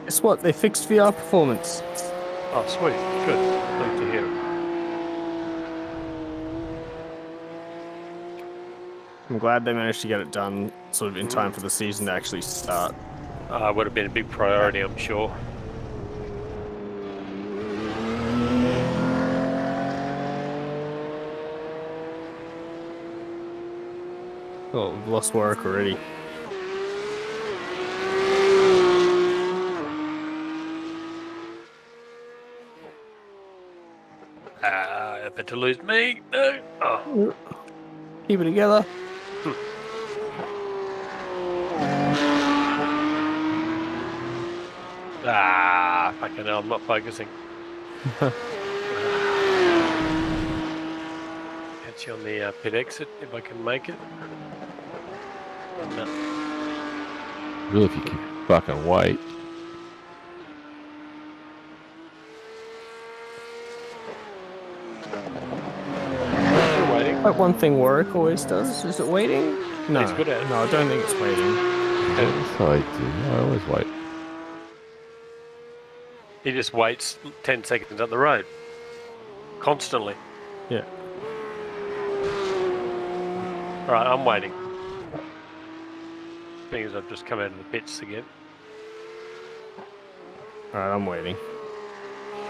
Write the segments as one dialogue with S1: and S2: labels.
S1: Guess what? They fixed VR performance.
S2: Oh, sweet. Good. Glad to hear it.
S1: I'm glad they managed to get it done sort of in time for the season to actually start.
S2: Would have been a big priority, I'm sure.
S1: Oh, we've lost work already.
S2: About to lose me. No. Oh.
S1: Keep it together.
S2: Fucking hell, I'm not focusing. Catch you on the pit exit if I can make it. No.
S3: Really, if you keep fucking wait.
S2: Waiting.
S1: Like one thing Warwick always does. Is it waiting? No.
S2: He's good at it.
S1: No, I don't think it's waiting.
S3: Yes, I do. I always wait.
S2: He just waits 10 seconds up the road. Constantly.
S1: Yeah.
S2: Alright, I'm waiting. Thing is, I've just come out of the pits again.
S1: Alright, I'm waiting.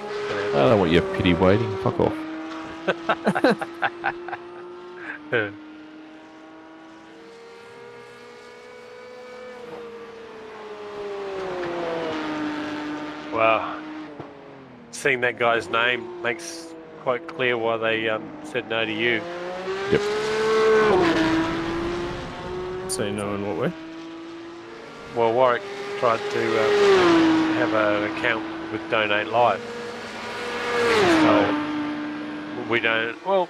S3: I don't want your pity waiting. Fuck off.
S2: Wow. Seeing that guy's name makes quite clear why they said no to you.
S3: Yep.
S1: Say no in what way?
S2: Well, Warwick tried to have an account with Donate Live. So we don't. Well.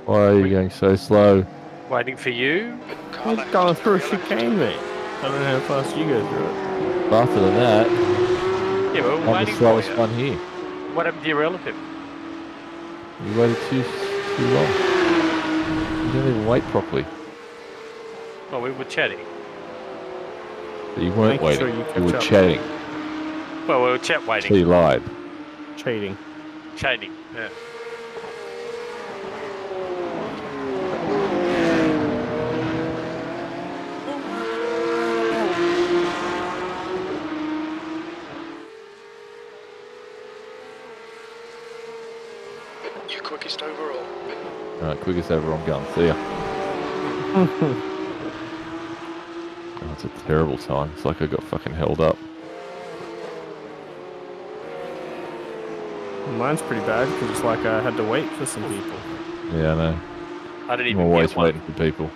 S3: Why are you going so slow?
S2: Waiting for you.
S1: He's going through a chicane, mate. I don't know how fast you go through it.
S3: Faster than that.
S2: Yeah, but we're
S3: I'm the
S2: waiting for
S3: slowest
S2: you.
S3: one here.
S2: What happened to your relative?
S3: You waited too long. You didn't even wait properly.
S2: Well, we were chatting.
S3: But you weren't
S1: Making sure
S3: waiting.
S1: you
S3: You were
S1: catch up.
S3: chatting.
S2: Well, we were
S3: So
S2: waiting.
S3: you lied.
S1: Cheating.
S2: Chatting. Yeah.
S4: Your quickest overall.
S3: Alright, quickest ever on gun. See ya. Oh, it's a terrible time. It's like I got fucking held up.
S1: Mine's pretty bad because it's like I had to wait for some people.
S3: Yeah, I know.
S2: I didn't
S3: I'm
S2: even
S3: always
S2: get one.
S3: waiting for people.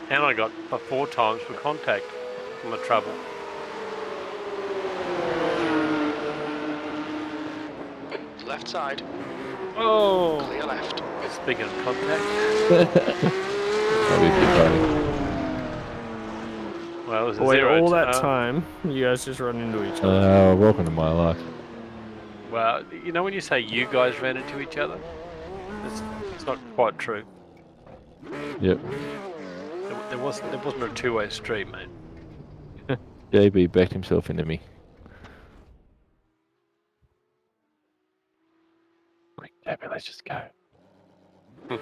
S2: And I got 4 times for contact on the trouble.
S4: Left side.
S2: Oh!
S4: Clear left.
S2: Speaking of contact.
S3: That'll be a good buddy.
S2: Well, it was a
S1: Wait,
S2: zero.
S1: all that time, you guys just run into each other.
S3: Welcome to my life.
S2: Well, you know when you say you guys ran into each other? It's not quite true.
S3: Yep.
S2: There wasn't a two-way street, mate.
S3: JB backed himself into me. Quick, JB, let's just go.
S4: The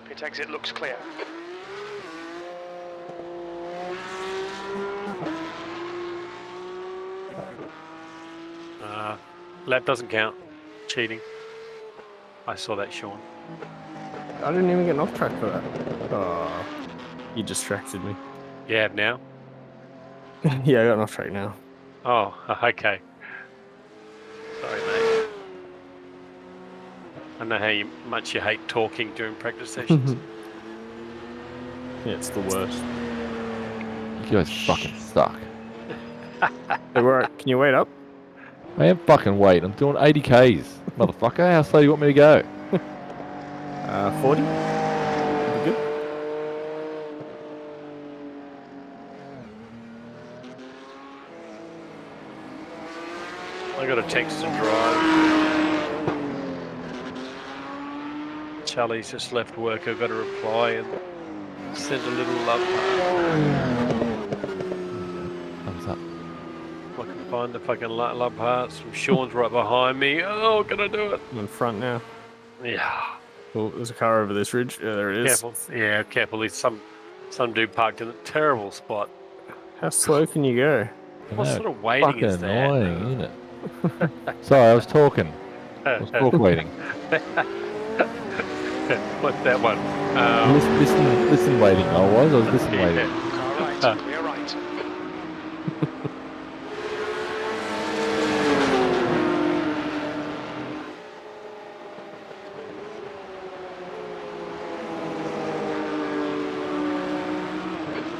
S4: pit exit looks clear.
S2: Lap doesn't count. Cheating. I saw that, Sean.
S1: I didn't even get an off track for that. Oh, you distracted me.
S2: You have now?
S1: Yeah, I got an off track now.
S2: Oh, okay. Sorry, mate. I know how much you hate talking during practice sessions.
S1: Yeah, it's the worst.
S3: You guys fucking suck.
S1: Hey, can you wait up?
S3: I am fucking wait. I'm doing 80 Ks, motherfucker. How slow do you want me to go?
S1: 40? Be good.
S2: I got a text to drive. Charlie's just left work. I've got to reply and send a little love heart.
S3: Thumbs up.
S2: I can find the fucking love hearts from Sean's right behind me. Oh, can I do it?
S1: I'm in front now.
S2: Yeah.
S1: Oh, there's a car over this ridge. Yeah, there it is.
S2: Careful. Yeah, careful. There's some dude parked in a terrible spot.
S1: How slow can you go?
S2: What sort of waiting
S3: Fucking
S2: is that?
S3: annoying, isn't it? Sorry, I was talking. I was talk waiting.
S2: What's that one?
S3: Listen waiting. I was listening waiting.
S4: Car right, clear right.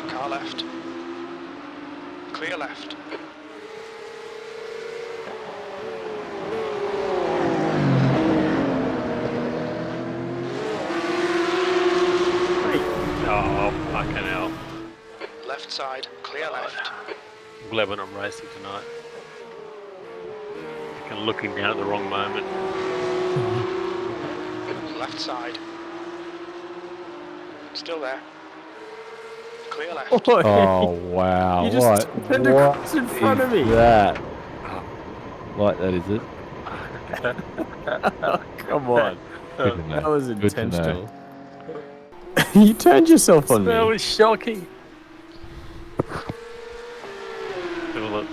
S4: Car left. Clear left.
S2: Oh, fucking hell.
S4: Left side, clear left.
S2: I'm glad we're not racing tonight. Fucking looking down at the wrong moment.
S4: Left side. Still there. Clear left.
S3: Oh wow!
S1: You just turned across in front of me.
S3: That like that is it?
S1: Come on.
S3: Good to know.
S1: That was
S3: Good to know.
S1: intentional. You turned yourself on
S2: That
S1: me.
S2: was shocking. Have a look.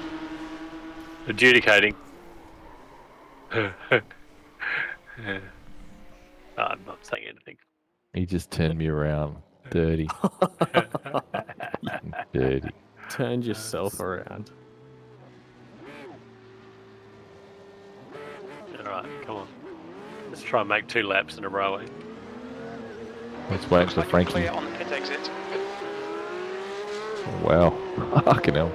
S2: Adjudicating. I'm not saying anything.
S3: He just turned me around. Dirty. Dirty.
S1: Turned yourself around.
S2: Alright, come on. Let's try and make 2 laps in a row. Eh?
S3: Let's wait
S4: Looks
S3: for
S4: like you're
S3: Frankie.
S4: clear on the pit exit.
S3: Wow. Fucking hell.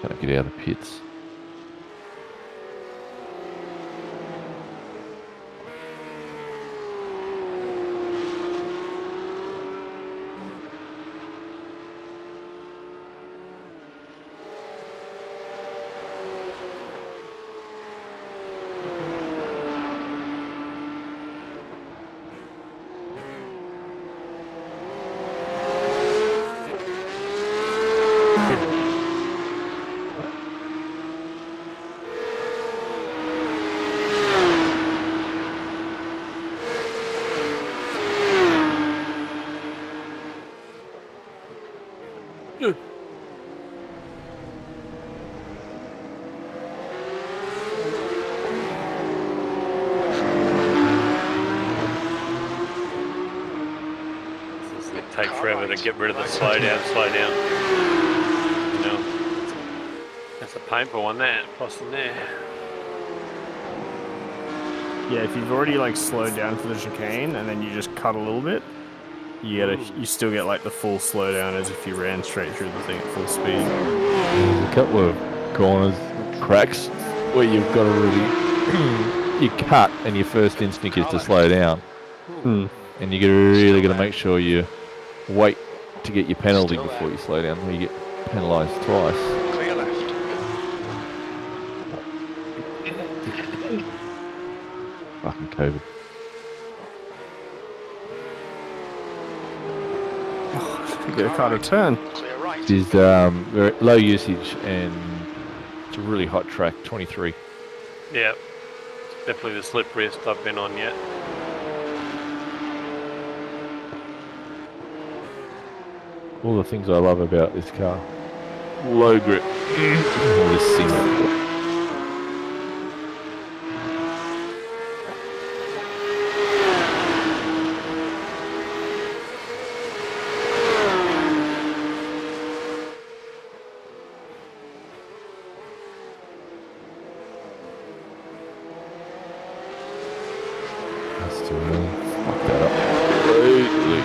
S3: Gotta get out of the pits.
S2: Take forever to get rid of the slow down. You know, that's a painful one there, crossing there.
S1: Yeah, if you've already like slowed down for the chicane and then you just cut a little bit, you still get like the full slowdown as if you ran straight through the thing at full speed.
S3: There's a couple of corners, cracks, where you've got to really... you cut and your first instinct is to slow down. And you really got to make sure you wait to get your penalty before you slow down, or you get penalised twice.
S4: Clear left.
S3: Fucking COVID.
S1: Get a car to turn.
S4: Clear right.
S3: It is very low usage and it's a really hot track, 23.
S2: Yeah, it's definitely the slipperiest I've been on yet.
S3: All the things I love about this car. Low grip. All this cement. That's too early. Fuck that up. Completely.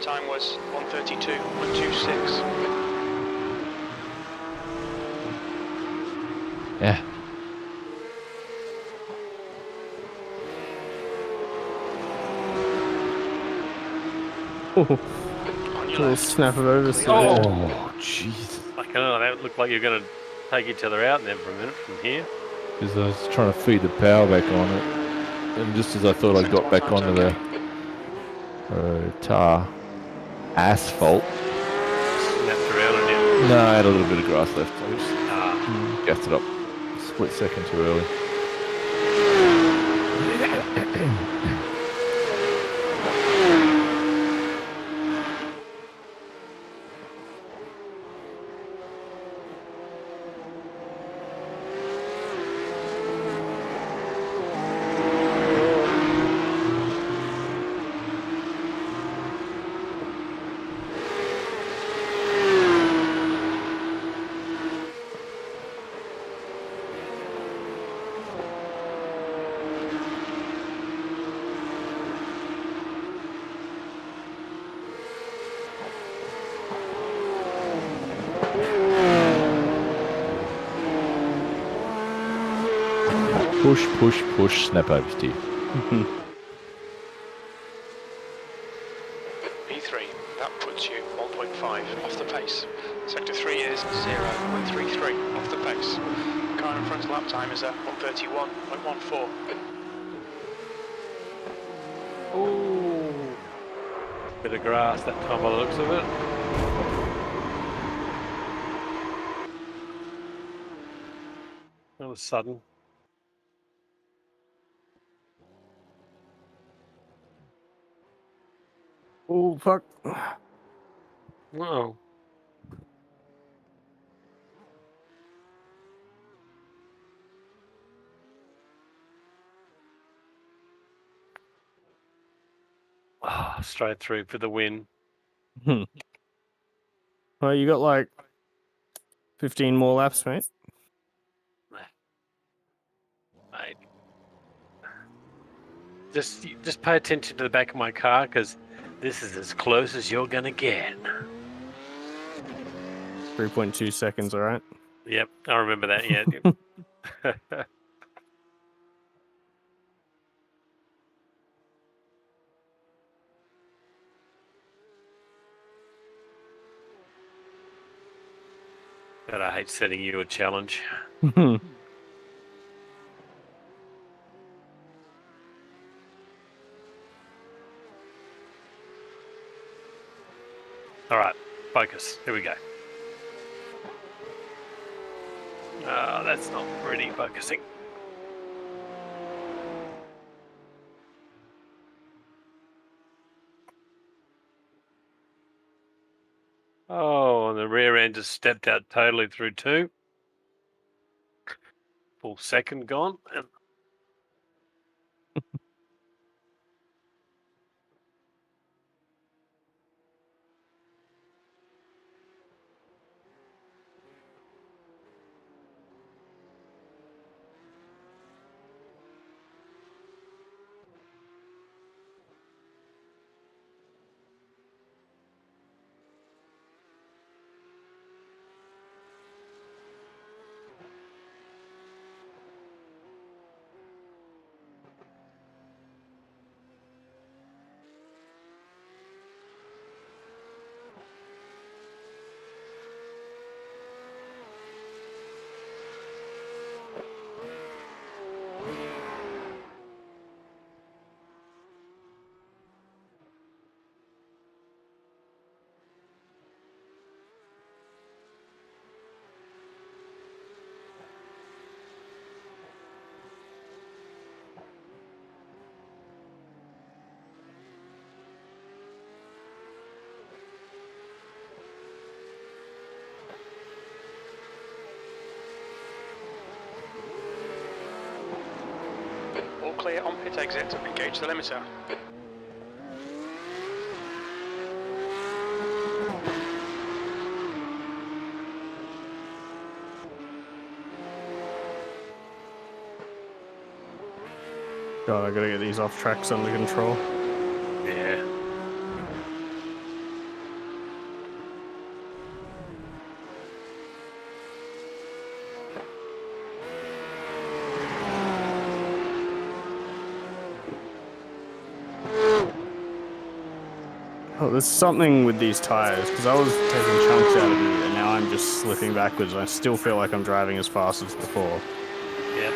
S4: lap time was 1:32.26.
S3: Yeah.
S1: Ooh,
S4: On your
S1: little
S4: left.
S1: snap of oversteer.
S3: Oh, jeez.
S2: I don't know. That looked like you're going to take each other out then for a minute from here.
S3: Because I was trying to feed the power back on it. And just as I thought I got back onto the tar asphalt.
S2: Snapped around on you.
S3: No, I had a little bit of grass left. I just
S2: Ah,
S3: gassed it up a split second too early. Push, push, push, snap oversteer.
S4: P3, that puts you 1.5 off the pace. Sector 3 is 0.33 off the pace. Car in front lap time is at 1:31.14.
S2: ooh. Bit of grass that time by the looks of it. That was sudden.
S1: Oh, fuck.
S2: Whoa. Ah, straight through for the win.
S1: Well, you got like 15 more laps, mate.
S2: Mate. Just pay attention to the back of my car because this is as close as you're gonna get.
S1: 3.2 seconds, all right?
S2: Yep, I remember that. Yeah. But I hate setting you a challenge. All right, focus. Here we go. Oh, that's not pretty focusing. Oh, and the rear end just stepped out totally through two. Full second gone. And
S4: All clear on pit exit. Engage the limiter.
S1: God, I gotta get these off tracks under control.
S2: yeah.
S1: Oh, there's something with these tires because I was taking chunks out of you, and now I'm just slipping backwards. And I still feel like I'm driving as fast as before.
S2: Yep.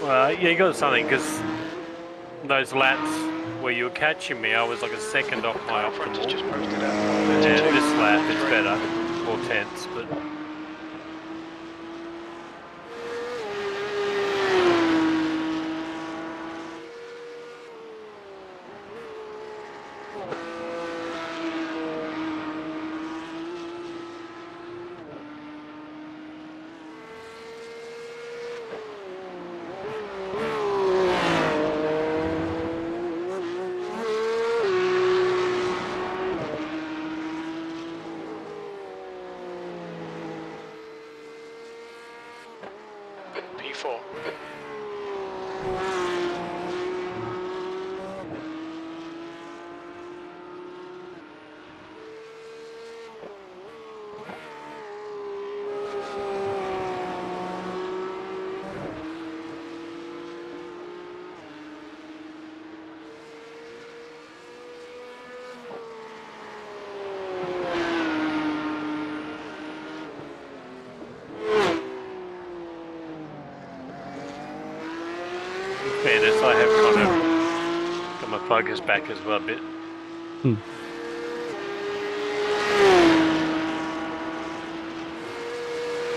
S2: Well, yeah, you got something because those laps where you were catching me, I was like a second off my
S4: Front has
S2: optimal.
S4: just posted at
S2: And
S4: 32.
S2: this lap it's better, 4/10, but
S4: P4.
S2: in fairness, I have kind of got my focus back as well a bit.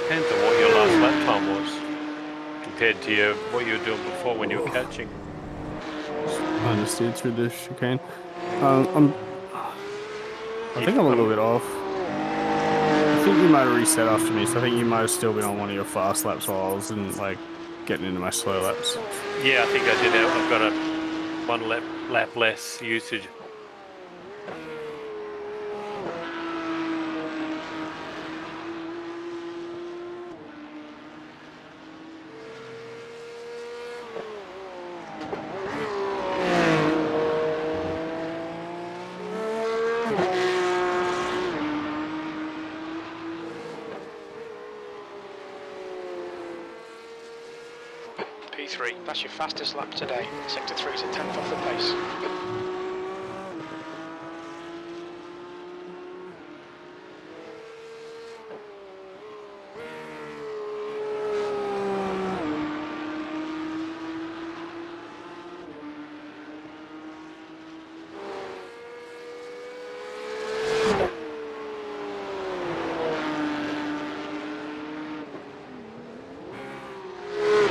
S2: Depends on what your last lap time was compared to what you were doing before when you were catching.
S1: I understeered through the chicane. I think I'm a little bit off. I think you might have reset after me, so I think you might have still been on one of your fast laps while I was in, like, getting into my slow laps.
S2: Yeah, I think I did that. I've got a one lap less usage.
S4: P3, that's your fastest lap today. Sector 3 is a 10th off the pace.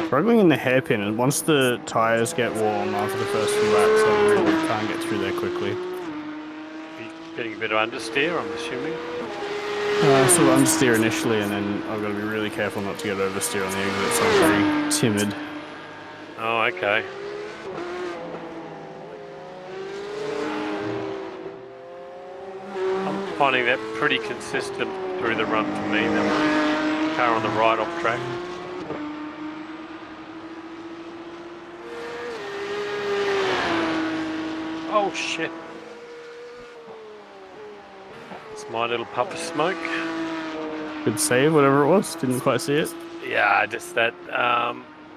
S1: Struggling in the hairpin, and once the tires get warm after the first few laps, I really can't get through there quickly.
S2: Getting a bit of understeer, I'm assuming.
S1: Sort of understeer initially, and then I've got to be really careful not to get oversteer on the exit, so I'm very timid.
S2: Oh, okay. I'm finding that pretty consistent through the run for me. The car on the right off track. Oh shit. It's my little puff of smoke.
S1: Good save, whatever it was. Didn't quite see it.
S2: Yeah, just that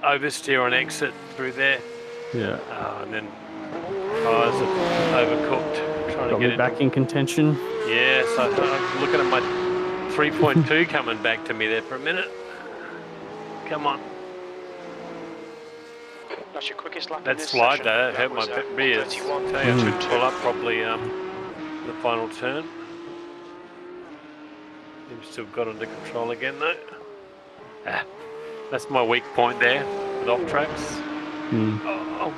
S2: oversteer on exit through there.
S1: Yeah.
S2: And then tires are overcooked. Trying
S1: Got
S2: to get
S1: me back in contention.
S2: Yeah, so I'm looking at my 3.2 coming back to me there for a minute. Come on.
S4: That's your quickest lap in
S2: That
S4: this
S2: slide
S4: session.
S2: there
S4: That
S2: hurt my
S4: was,
S2: rears.
S4: 1:31.
S2: Tell you, I should pull up probably the final turn. Seems to have got under control again though. That's my weak point there with off tracks. Oh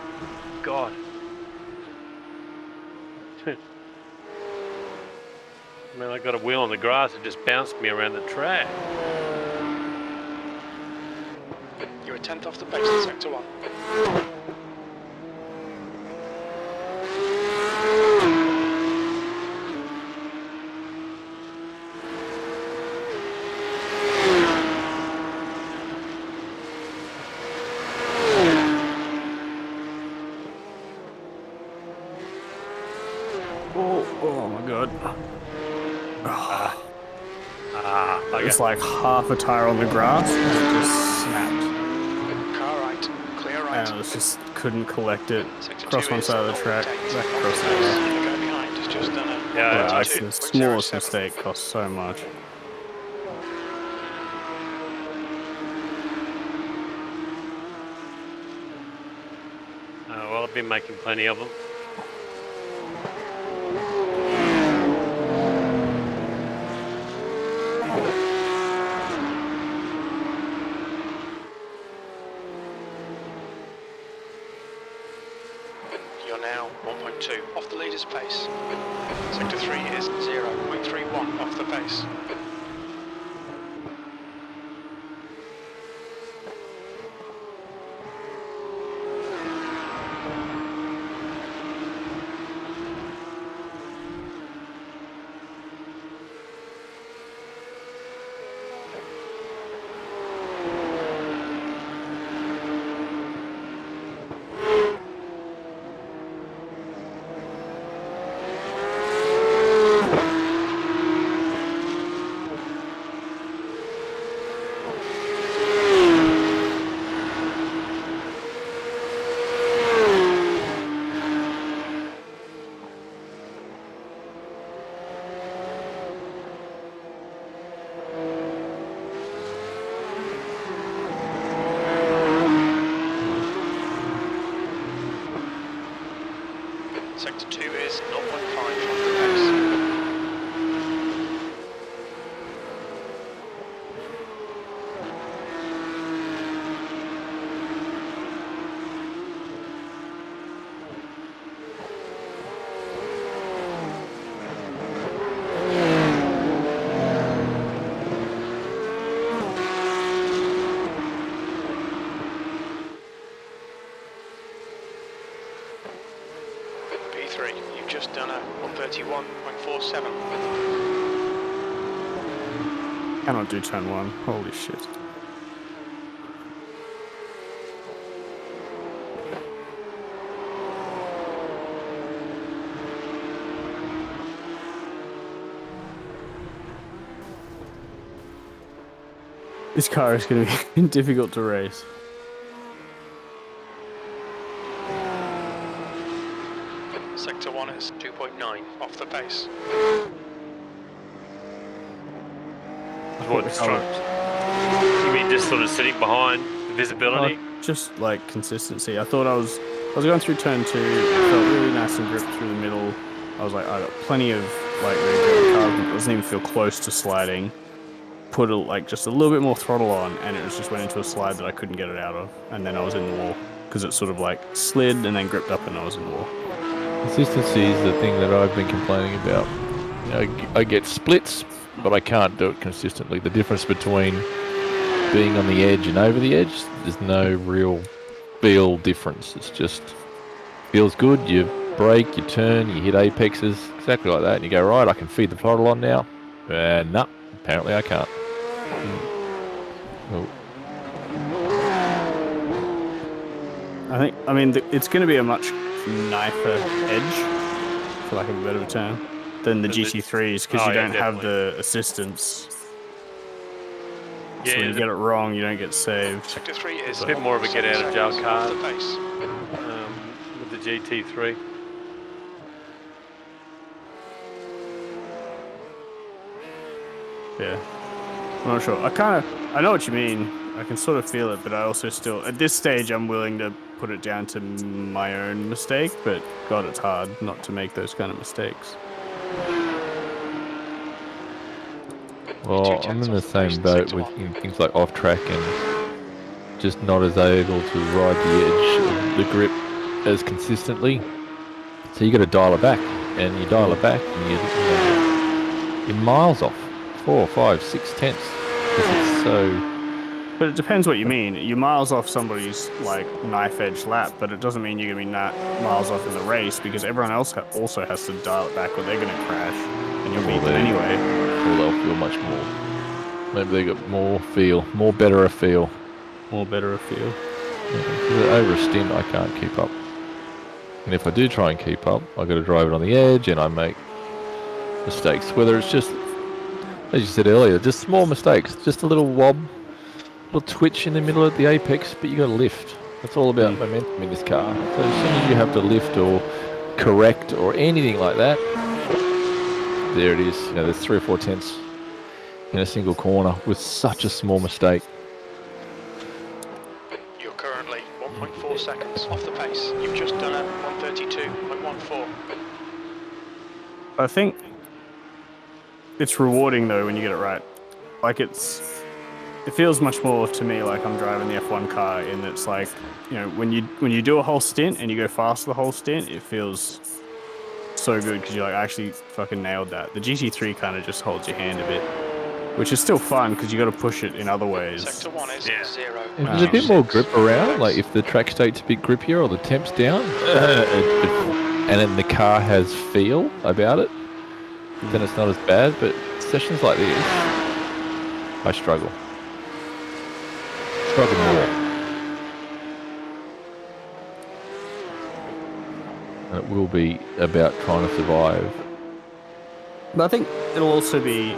S2: God. Man, I got a wheel on the grass, it just bounced me around the track.
S4: You're a 10th off the pace in sector 1.
S1: Oh my god. It's like half a tire on the grass, and it just snapped.
S4: Car right, clear right.
S1: And I just couldn't collect it.
S4: Sector
S1: Across
S4: 2
S1: one
S4: is
S1: side of the track,
S4: 0.8
S1: back
S4: off the
S1: across the
S4: pace.
S1: other.
S4: The guy behind has just done a
S2: Yeah,
S1: Wow,
S2: it's
S1: it's the
S4: 1.22.07.
S1: smallest mistake costs so much.
S2: well, I've been making plenty of them.
S4: You're now 1.2 off the leader's pace. Sector 3 is 0.31 off the pace. Sector 2 is 0.5 off the pace. P3, you've just done a 131.47.
S1: Cannot do turn 1. Holy shit. This car is going to be difficult to race.
S4: Sector 1 is 2.9 off the pace.
S2: What, you mean just sort of sitting behind the visibility?
S1: Just like consistency. I thought I was going through turn 2, it felt really nice and gripped through the middle. I was like, I got plenty of like really car, it doesn't even feel close to sliding. Put just a little bit more throttle on, and it just went into a slide that I couldn't get it out of, and then I was in the wall because it sort of like slid and then gripped up, and I was in the wall.
S3: Consistency is the thing that I've been complaining about. You know, I get splits, but I can't do it consistently. The difference between being on the edge and over the edge, there's no real feel difference. It's just feels good. You brake, you turn, you hit apexes, exactly like that, and you go, right, I can feed the throttle on now. No, apparently I can't. Oh.
S1: I mean, it's going to be a much nicer edge, for lack of a better term, than the GT3s, because you don't have the assistance.
S2: Yeah,
S1: so when you get it wrong, you don't get saved.
S4: Sector 3 is
S2: a bit more of a get out of jail card
S4: off the pace.
S2: with the GT3.
S1: Yeah. I'm not sure. I know what you mean. I can sort of feel it, but I also still, at this stage, I'm willing to put it down to my own mistake, but God, it's hard not to make those kind of mistakes.
S3: Well, I'm in the same boat with things like off track and just not as able to ride the edge of the grip as consistently. So you got to dial it back, and you dial it back, and you're miles off, 4, 5, 6 tenths. It's so.
S1: But it depends what you mean. You're miles off somebody's like knife edge lap, but it doesn't mean you're gonna be miles off in the race, because everyone else also has to dial it back, or they're gonna crash, and you'll beat them anyway.
S3: Or they'll feel much more. Maybe they got more feel, more better a feel.
S1: More better a feel.
S3: Yeah, over a stint, I can't keep up. And if I do try and keep up, I got to drive it on the edge, and I make mistakes. Whether it's just as you said earlier, just small mistakes. Just a little wob, little twitch in the middle of the apex, but you got to lift. That's all about momentum in this car. So as soon as you have to lift or correct or anything like that, there it is. You know, there's 3 or 4 tenths in a single corner with such a small mistake.
S4: You're currently 1.4 seconds off the pace. You've just done a 132.14.
S1: I think it's rewarding though when you get it right. Like it feels much more to me like I'm driving the F1 car, in that it's like, you know, when you do a whole stint and you go fast the whole stint, it feels so good because you're like, I actually fucking nailed that. The GT3 kind of just holds your hand a bit, which is still fun because you got to push it in other ways.
S4: Sector 1 is 0.
S3: If there's a bit more grip around, like if the track state's a bit grippier or the temp's down, and then the car has feel about it, then it's not as bad. But sessions like this, I struggle. Struggle more. And it will be about trying to survive.
S1: But I think it'll also be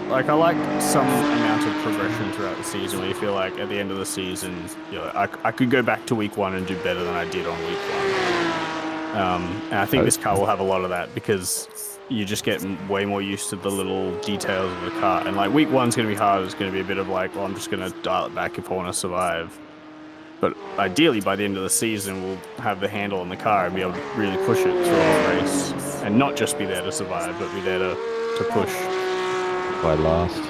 S1: like, I like some amount of progression throughout the season where you feel like at the end of the season, you know, I could go back to week 1 and do better than I did on week 1. And I think this car will have a lot of that because you just get way more used to the little details of the car. And like week 1's going to be hard. It's going to be a bit of like, well, I'm just going to dial it back if I want to survive. But ideally, by the end of the season, we'll have the handle on the car and be able to really push it through a race, and not just be there to survive, but be there to push.
S3: By last.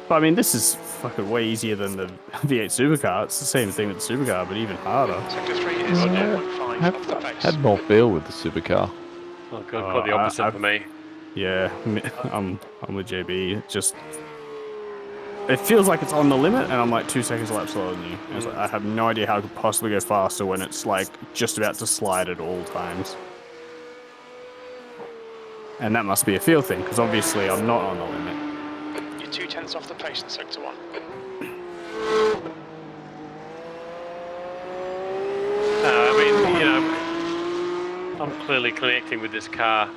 S1: But I mean, this is fucking way easier than the V8 supercar. It's the same thing with the supercar, but even harder.
S4: Sector 3 is 0.5 off the pace.
S3: Had more feel with the supercar.
S2: Oh, God, quite the opposite for me.
S1: Yeah, I'm with JB. It feels like it's on the limit, and I'm like 2 seconds a lap slower than you. And it's like, I have no idea how I could possibly go faster when it's like just about to slide at all times. And that must be a feel thing, because obviously I'm not on the limit.
S4: You're 2 tenths off the pace in Sector 1.
S2: I mean, you know, I'm clearly connecting with this car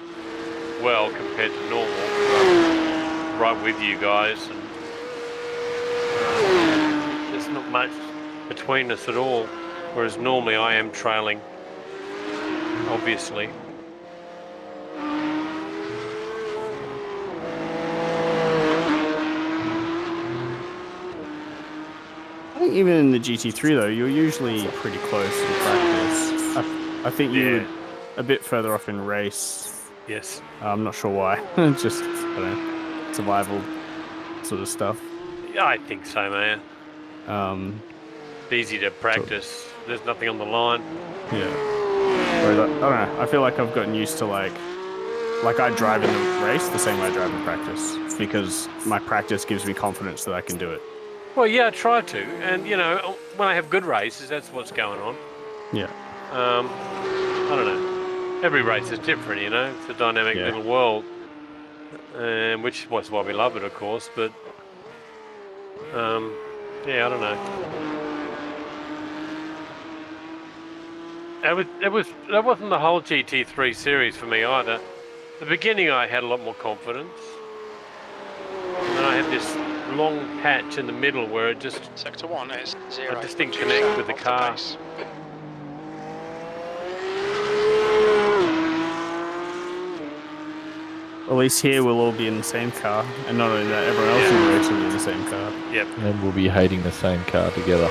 S2: well compared to normal. I'm right with you guys, and there's not much between us at all, whereas normally I am trailing, obviously.
S1: I think even in the GT3 though, you're usually pretty close in practice. I think you're a bit further off in race.
S2: Yes.
S1: I'm not sure why. Just, I don't know, survival sort of stuff.
S2: Yeah, I think so, man. It's easy to practice. There's nothing on the line.
S1: Yeah. Whereas I don't know. I feel like I've gotten used to like I drive in the race the same way I drive in practice, because my practice gives me confidence that I can do it.
S2: Well, yeah, I try to, and you know, when I have good races, that's what's going on.
S1: Yeah.
S2: I don't know. Every race is different, you know. It's a dynamic little world, which was why we love it, of course. But yeah, I don't know. That wasn't the whole GT3 series for me either. The beginning, I had a lot more confidence, and then I had this long patch in the middle where it just
S4: Sector 1 is 0.
S2: I just didn't connect with the car.
S1: At least here we'll all be in the same car, and not only that, everyone else in the race will be in the same car.
S2: Yep.
S3: And we'll be hating the same car together.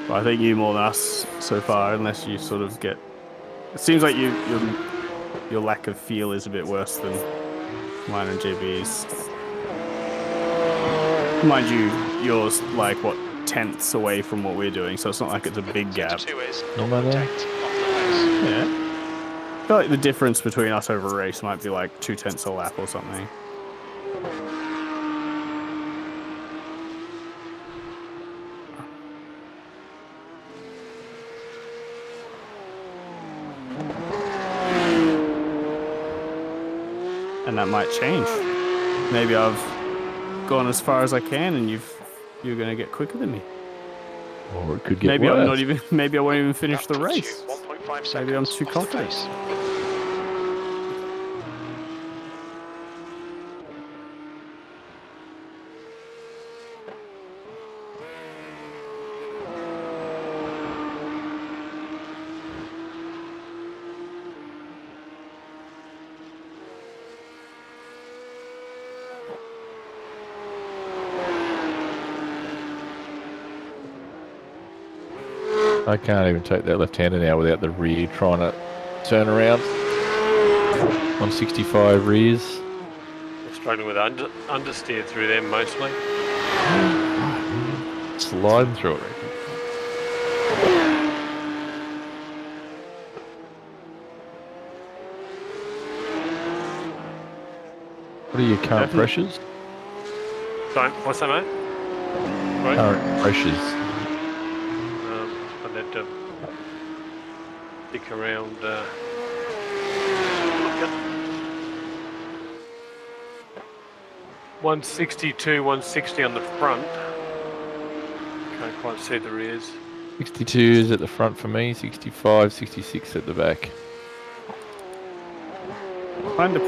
S1: But I think you more than us so far, unless you sort of get. It seems like your lack of feel is a bit worse than mine and JB's. Mind you, yours like what, tenths away from what we're doing, so it's not like it's a big gap.
S4: Sector 2 is
S3: No matter.
S4: 0.8 off the pace.
S1: Yeah. I feel like the difference between us over a race might be like 2 tenths a lap or something. And that might change. Maybe I've gone as far as I can, and you're gonna get quicker than me.
S3: Or it could get
S1: Maybe
S3: worse.
S1: Maybe I won't even finish
S4: That
S1: the
S4: puts
S1: race.
S4: you 1.5
S1: Maybe I'm
S4: seconds
S1: too
S4: off the
S1: confident.
S4: pace.
S3: I can't even take that left-hander now without the rear trying to turn around on 65 rears.
S2: We're struggling with understeer through them mostly.
S3: Sliding through it. What are your current pressures?
S2: Sorry, what's that, mate? Right.
S3: Current pressures.
S2: I'd have to stick around. 162, 160 on the front. Can't quite see the rears.
S3: 62 is at the front for me, 65, 66 at the back.
S1: I find the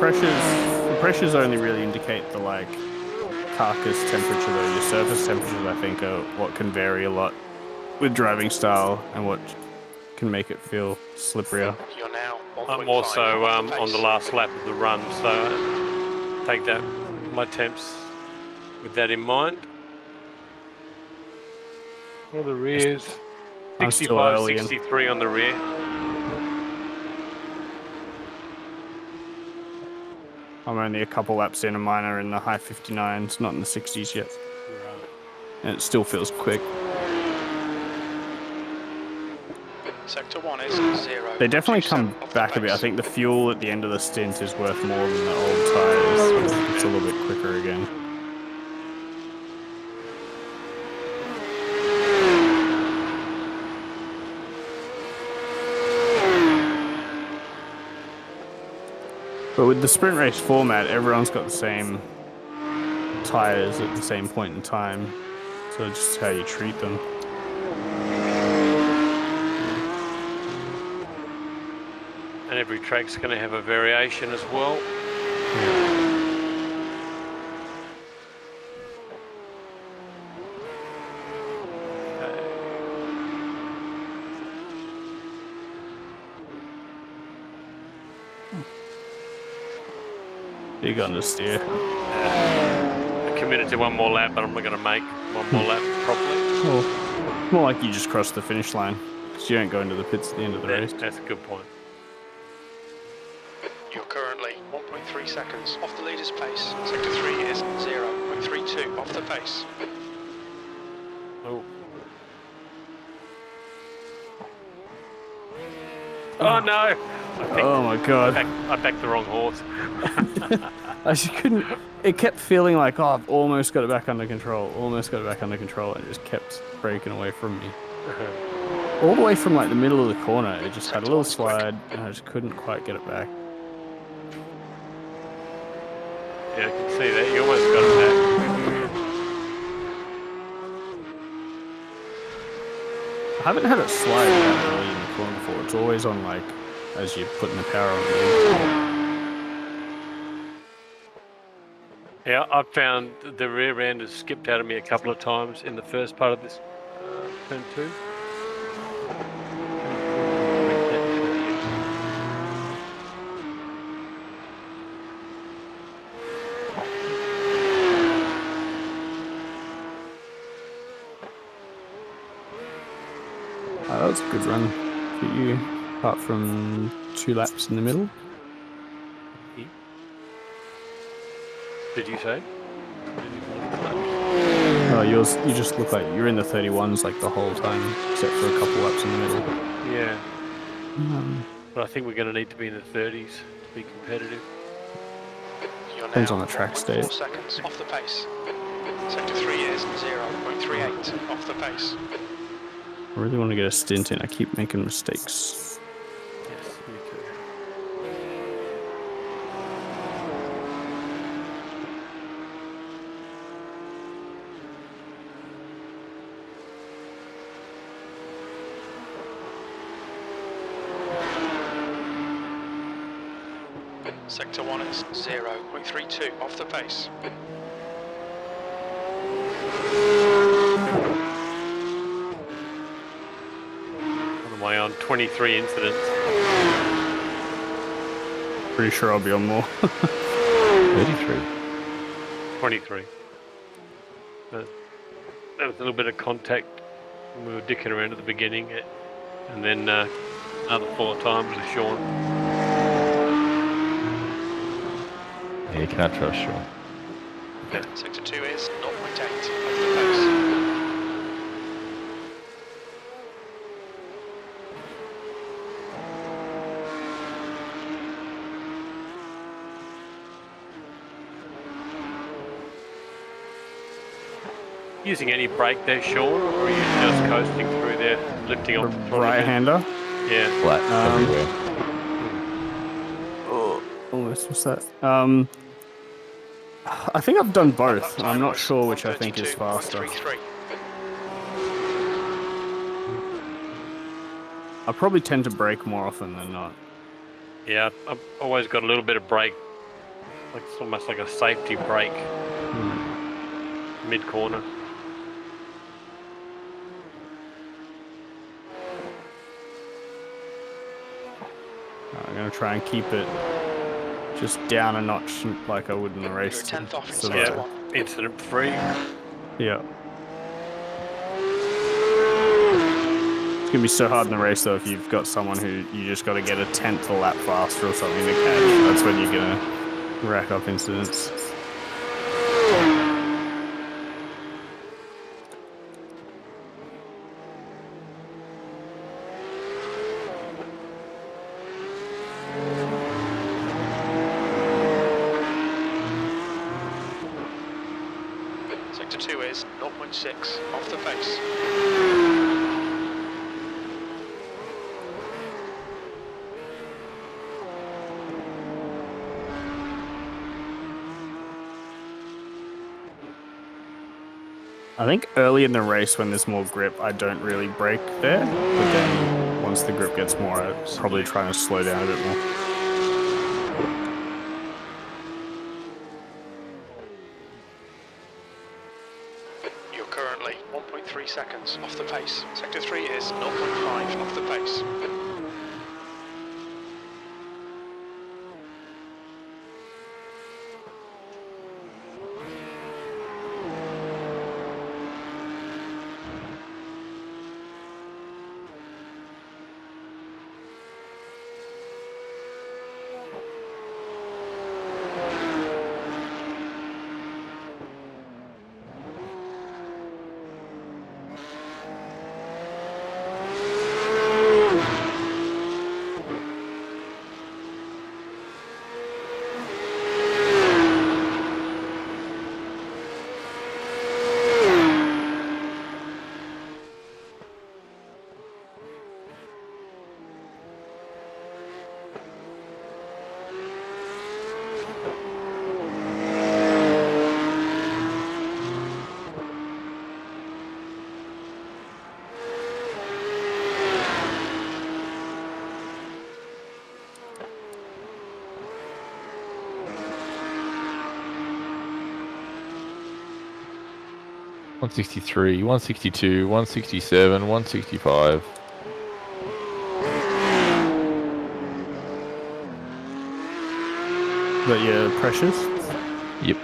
S1: pressures only really indicate the like carcass temperature though. Your surface temperatures I think are what can vary a lot with driving style and what can make it feel slipperier.
S4: You're now 1.5
S2: I'm also
S4: off the
S2: on the
S4: pace.
S2: last lap of the run, so take that my temps with that in mind. Well, the rears,
S1: I'm still
S2: 65,
S1: early in.
S2: 63 on the rear.
S1: I'm only a couple laps in and mine are in the high 59s, not in the 60s yet. And it still feels quick.
S4: Sector 1 is 0.
S1: They definitely come
S4: 27 off the
S1: back a bit. I
S4: pace.
S1: think the fuel at the end of the stint is worth more than the old tyres. It's a little bit quicker again. But with the sprint race format, everyone's got the same tyres at the same point in time. So it's just how you treat them.
S2: And every track's going to have a variation as well.
S1: Big understeer.
S2: I committed to one more lap, but I'm not going to make one more lap properly.
S1: Well, more like you just crossed the finish line because you don't go into the pits at the end of the race.
S2: That's a good point.
S4: You're currently 1.3 seconds off the leader's pace. Sector 3 is 0.32 off the pace.
S2: Oh. Oh no!
S1: Oh my god.
S2: I backed the wrong horse.
S1: I just couldn't. It kept feeling like, oh, I've almost got it back under control. Almost got it back under control. And it just kept breaking away from me. All the way from like the middle of the corner, it just had a little slide and I just couldn't quite get it back.
S2: Yeah, I can see that. You almost got it back.
S1: I haven't had it slide that early in the corner before. It's always on like, as you're putting the power on the end.
S2: Yeah, I found the rear end has skipped out of me a couple of times in the first part of this turn 2.
S1: That was a good run for you, apart from 2 laps in the middle.
S2: Did you say?
S1: Oh, yours, you just look like you're in the 31s like the whole time, except for a couple laps in the middle.
S2: Yeah. But I think we're going to need to be in the 30s to be competitive.
S4: You're
S1: Depends
S4: now
S1: on the track
S4: 1.4
S1: state.
S4: seconds off the pace. Sector 3 is 0.38 off the pace.
S1: I really want to get a stint in. I keep making mistakes.
S2: Yes, me too.
S4: Sector 1 is 0.32 off the pace.
S2: What am I on? 23 incidents.
S1: Pretty sure I'll be on more.
S3: 33.
S2: 23. There was a little bit of contact when we were dicking around at the beginning. and then another 4 times with Sean.
S3: Yeah, you can't trust Sean.
S4: Sector 2 is 0.8 off the pace.
S2: Using any brake there, Sean, or are you just coasting through there, lifting off the throttle?
S1: Right-hander.
S2: Yeah.
S3: Flat everywhere.
S1: Oh, what's that? I think I've done both. I'm not sure which I think is faster.
S4: 132.33.
S1: I probably tend to brake more often than not.
S2: Yeah, I've always got a little bit of brake, like it's almost like a safety brake, mid-corner.
S1: I'm gonna try and keep it just down a notch, like I would in the race.
S4: You're 10th off in
S1: So
S4: sector
S1: that-
S4: 1.
S2: Incident free.
S1: Yeah. It's gonna be so hard in the race though if you've got someone who you just got to get a tenth a lap faster or something to catch. That's when you're gonna rack up incidents.
S4: Sector 2 is 0.6 off the pace.
S1: I think early in the race when there's more grip, I don't really brake there. But then once the grip gets more, I'm probably trying to slow down a bit more.
S4: You're currently 1.3 seconds off the pace. Sector 3 is 0.5 off the pace.
S3: One 163, 162, 167, 165.
S1: But yeah, pressures.
S3: Yep.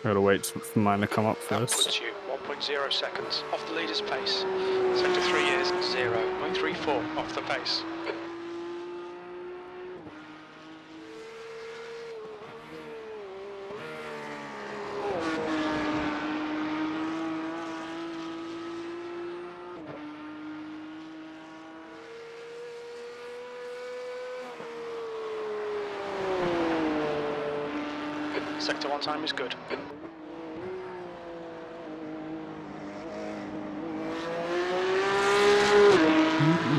S1: Gotta wait for mine to come up
S4: That
S1: first.
S4: puts you 1.0 seconds off the leader's pace. Sector 3 is 0.34 off the pace. Sector 1 time is good.
S1: We've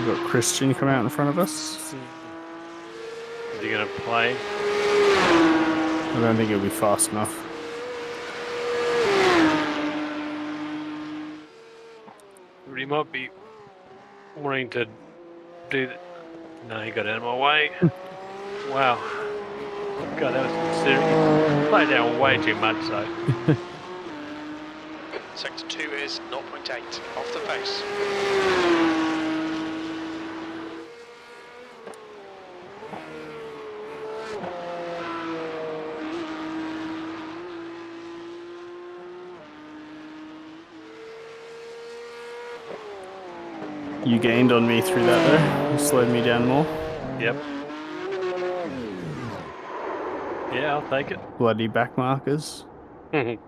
S1: got Christian come out in front of us.
S2: Is he going to play?
S1: I don't think it'll be fast enough.
S2: But he might be wanting to do that. No, he got out of my way. Wow. God, that was serious. He played down way too much, though.
S4: Sector 2 is 0.8 off the pace.
S1: You gained on me through that though. You slowed me down more.
S2: Yep. Yeah, I'll take it.
S1: Bloody back markers.
S4: Look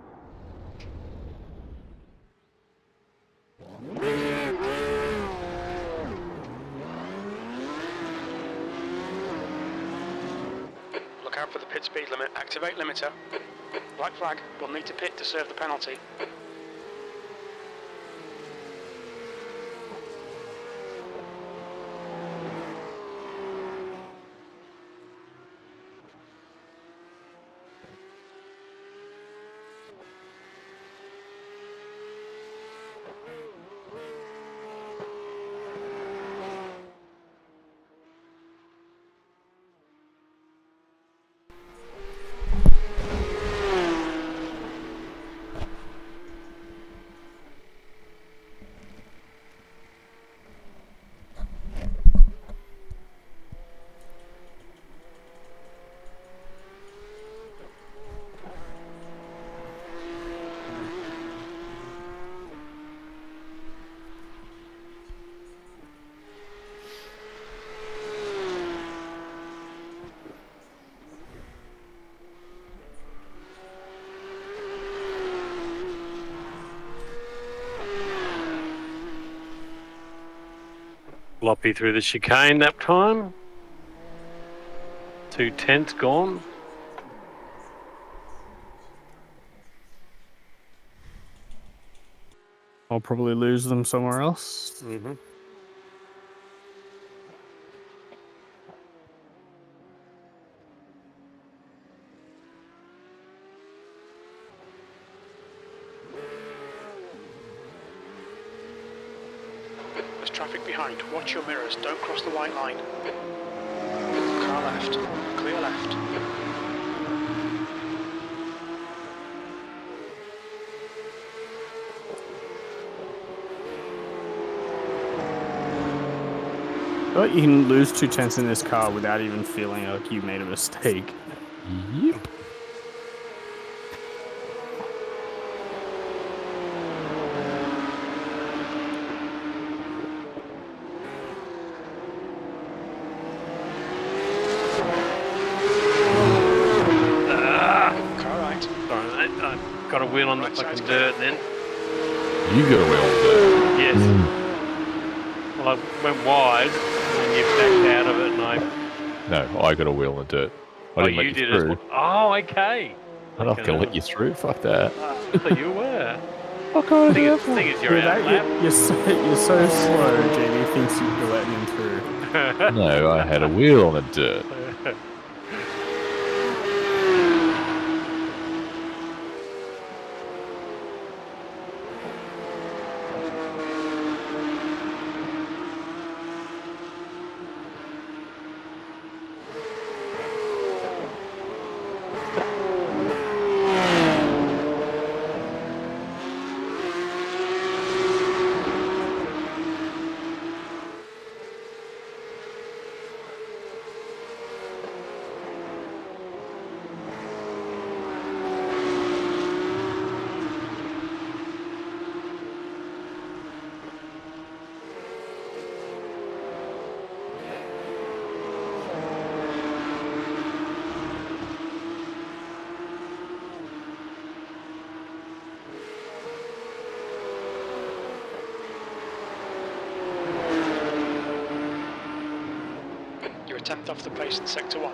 S4: out for the pit speed limit. Activate limiter. White flag. We'll need to pit to serve the penalty.
S2: Floppy through the chicane that time. 2/10 gone.
S1: I'll probably lose them somewhere else.
S2: Mm-hmm.
S4: There's traffic behind. Watch your mirrors. Don't cross the white line. Car left. Clear left.
S1: I feel like you can lose 2/10 in this car without even feeling like you made a mistake.
S3: Yep.
S4: Car right.
S2: Sorry, mate. I got a wheel on the
S4: Right side's
S2: fucking
S4: clear.
S2: dirt then.
S3: You got a wheel
S2: Yes.
S3: there.
S2: Well, I went wide and you backed out of it and I...
S3: No, I got a wheel in the dirt. I
S2: Oh,
S3: didn't let
S2: you did
S3: through.
S2: it. Oh, okay.
S3: I'm not going to let you through. Fuck that.
S2: I thought you were.
S3: Fuck on
S2: Thing is you're out lap.
S1: You're so slow, JD thinks you're letting him through.
S3: No, I had a wheel on the dirt.
S4: You're a tenth off the pace in sector 1.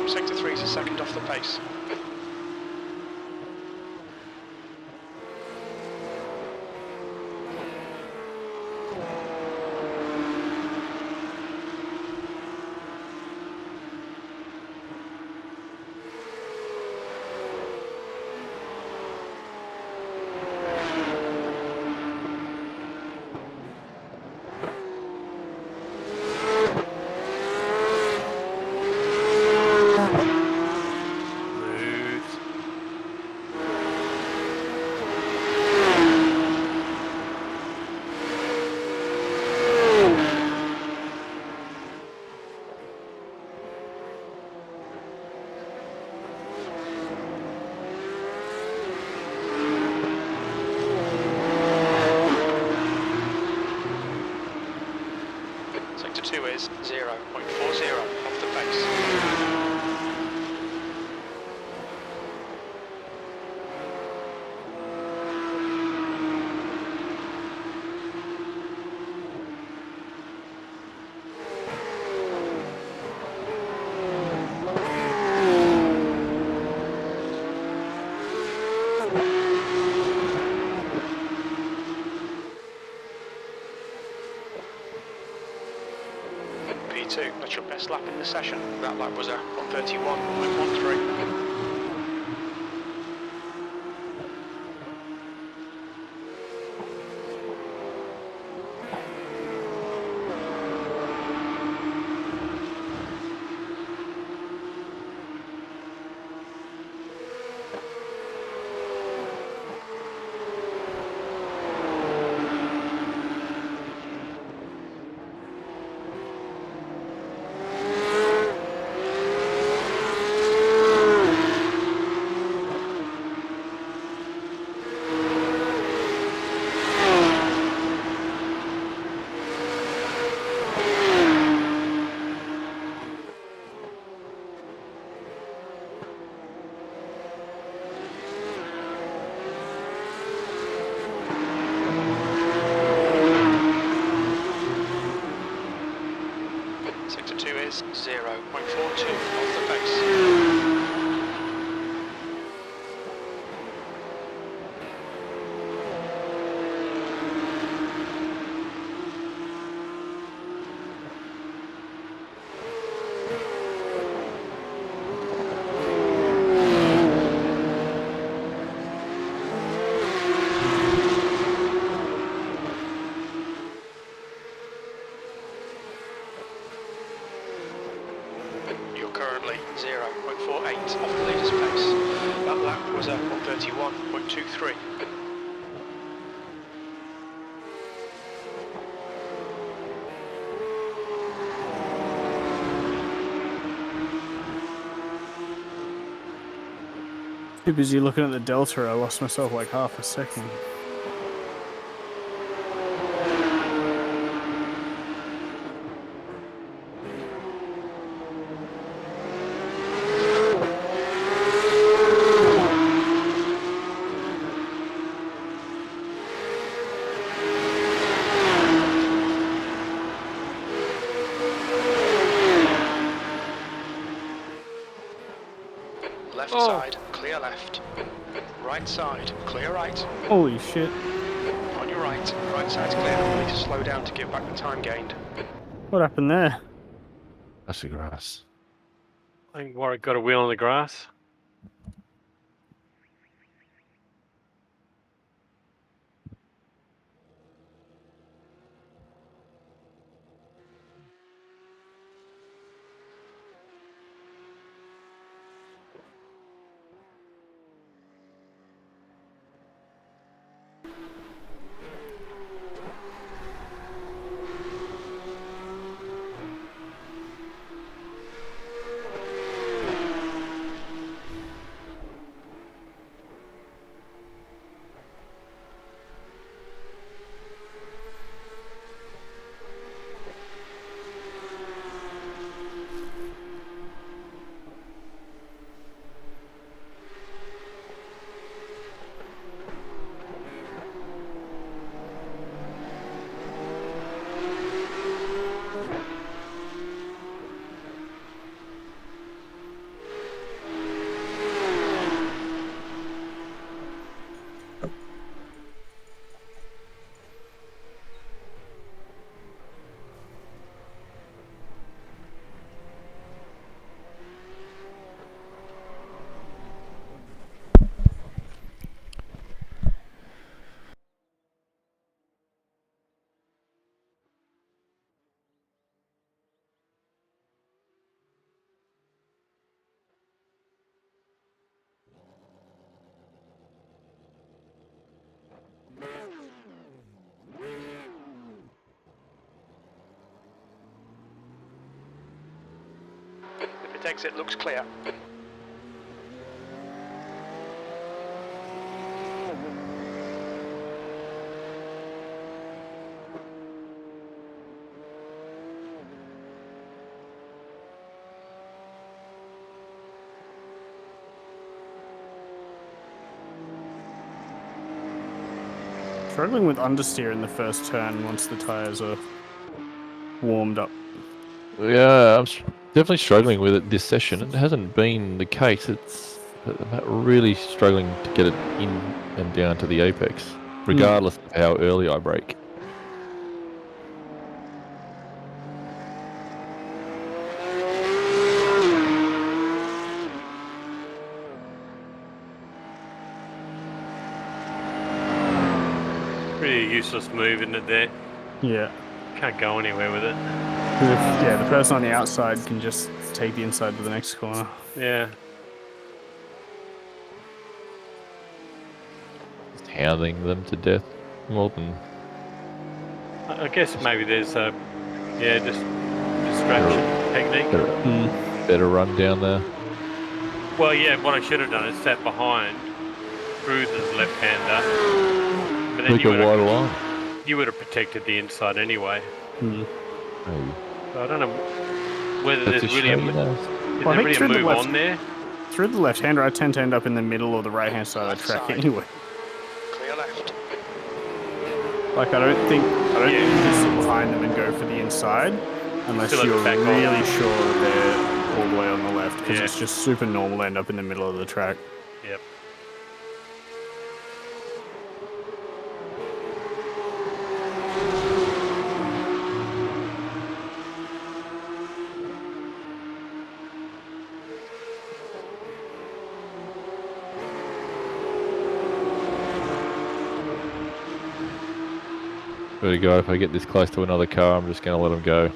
S4: Sector 3 is a second off the pace.
S2: Smooth.
S4: Sector 2 is 0.40 off the pace. P2, that's your best lap in the session. That lap was a 131.13. Sector 2 is 0.42 off the pace. You're currently 0.48 off the leader's pace. That lap was a 131.23.
S1: Too busy looking at the delta, I lost myself like half a second.
S4: Left
S2: Oh.
S4: side, clear left. Right side, clear right.
S1: Holy shit.
S4: On your right, right side's clear. You need to slow down to give back the time gained.
S1: What happened there?
S3: That's the grass.
S2: I think Warwick got a wheel on the grass.
S4: Pit exit looks clear.
S1: Struggling with understeer in the first turn once the tyres are warmed up.
S3: Yeah, I'm definitely struggling with it this session. It hasn't been the case. I'm really struggling to get it in and down to the apex, regardless of how early I brake.
S2: Pretty useless move, isn't it? There,
S1: Yeah.
S2: can't go anywhere with it.
S1: 'Cause if, the person on the outside can just take the inside to the next corner.
S2: Yeah.
S3: Just hounding them to death more than
S2: I guess maybe there's a distraction technique.
S3: better run down there.
S2: Well, yeah, what I should have done is sat behind Bruiser's left-hander, but then
S3: Look a wide line.
S2: you would have protected the inside anyway.
S3: Maybe.
S2: So I don't know whether
S3: That's
S2: there's
S3: a
S2: really
S3: shame,
S2: is
S1: Well, I
S2: there
S1: think
S2: really a
S1: through the
S2: move
S1: left-
S2: on there.
S1: Through the left-hander, I tend to end up in the middle or the right-hand side of
S4: Left
S1: the track
S4: side.
S1: anyway.
S4: Clear left.
S1: Like, I don't think you can sit behind them and go for the inside unless
S2: Still have
S1: you're
S2: the back on.
S1: really sure that they're all the way on the left, because
S2: Yeah.
S1: it's just super normal to end up in the middle of the track.
S2: Yep.
S3: Better go. If I get this close to another car, I'm just going to let them go.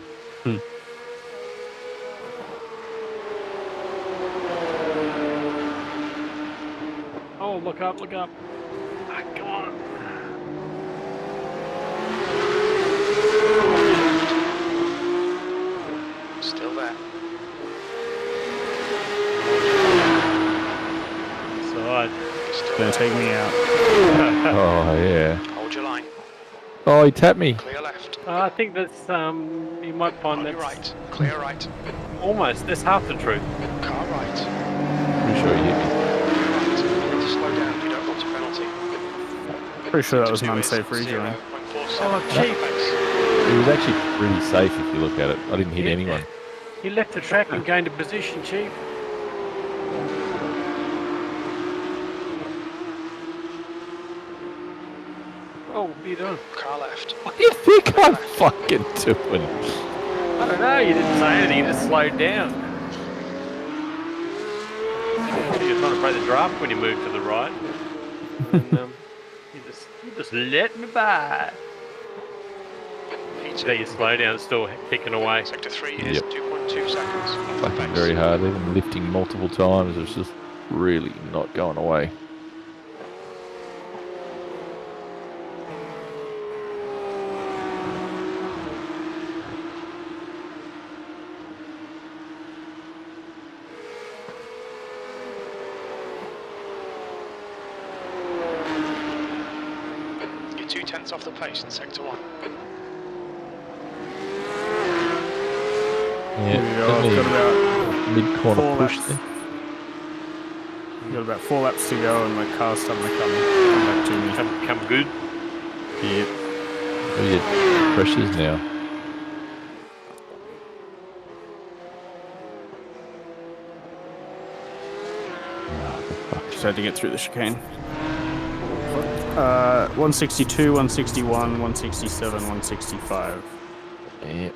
S2: Oh, look up, look up. Ah, come on.
S4: Still there.
S2: Side.
S4: Still
S1: Gonna
S4: there.
S1: take me out.
S3: Oh, yeah.
S4: Hold your line.
S3: Oh, he tapped me.
S4: Clear left.
S2: I think that's you might find
S4: On
S2: that
S4: your right. Clear right.
S2: almost that's half the truth.
S4: Car right.
S3: Pretty sure he hit me.
S4: Right. You need to slow down. You don't want a penalty.
S1: Pretty sure that was an
S4: Two is
S1: unsafe rejoin.
S4: 0.47.
S2: Oh, cheap.
S3: It was actually pretty safe if you look at it. I didn't hit
S2: Yeah.
S3: anyone.
S2: You left the track and gained a position, Chief. Oh, what are you doing?
S4: Car left.
S3: What do you think I'm fucking doing?
S2: I don't know, you didn't say anything, you just slowed down. You're trying to break the draft when you move to the right. And, you just let me by. So your slow down is still ticking away.
S4: Sector 3 is
S3: Yep.
S4: 2.2 seconds.
S3: Fucking very hard. Even lifting multiple times, it's just really not going away.
S4: You're 2/10 off the pace in Sector 1.
S1: Here we go. I've got about
S3: Mid-corner
S1: 4
S3: push
S1: laps.
S3: there.
S1: I've got about 4 laps to go, and my car's starting to come back to me.
S2: Come good.
S1: Yeah.
S3: What are your pressures now?
S1: Just had to get through the chicane. 162, 161, 167, 165.
S3: Yeah.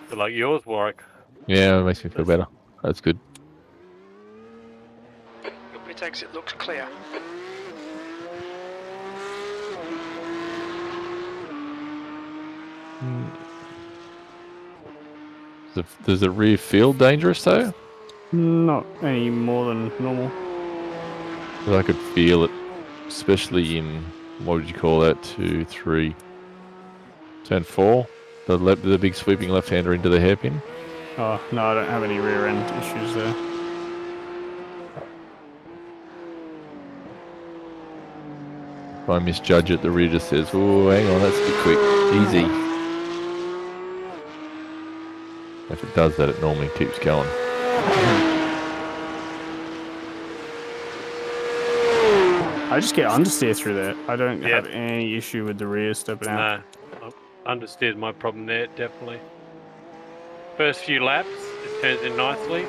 S2: But like yours, Warwick.
S3: Yeah, it makes me feel better. That's good.
S4: Your pit exit looks clear.
S3: Does the rear feel dangerous though?
S1: Not any more than normal.
S3: 'Cause I could feel it, especially in, what would you call that, 2, 3, turn 4? The big sweeping left-hander into the hairpin.
S1: Oh, no, I don't have any rear end issues there.
S3: If I misjudge it, the rear just says, "Oh, hang on, that's a bit quick. Easy." If it does that, it normally keeps going.
S1: I just get understeer through there. I don't have any issue with the rear stepping out.
S2: No, understeer's my problem there, definitely. First few laps, it turns in nicely,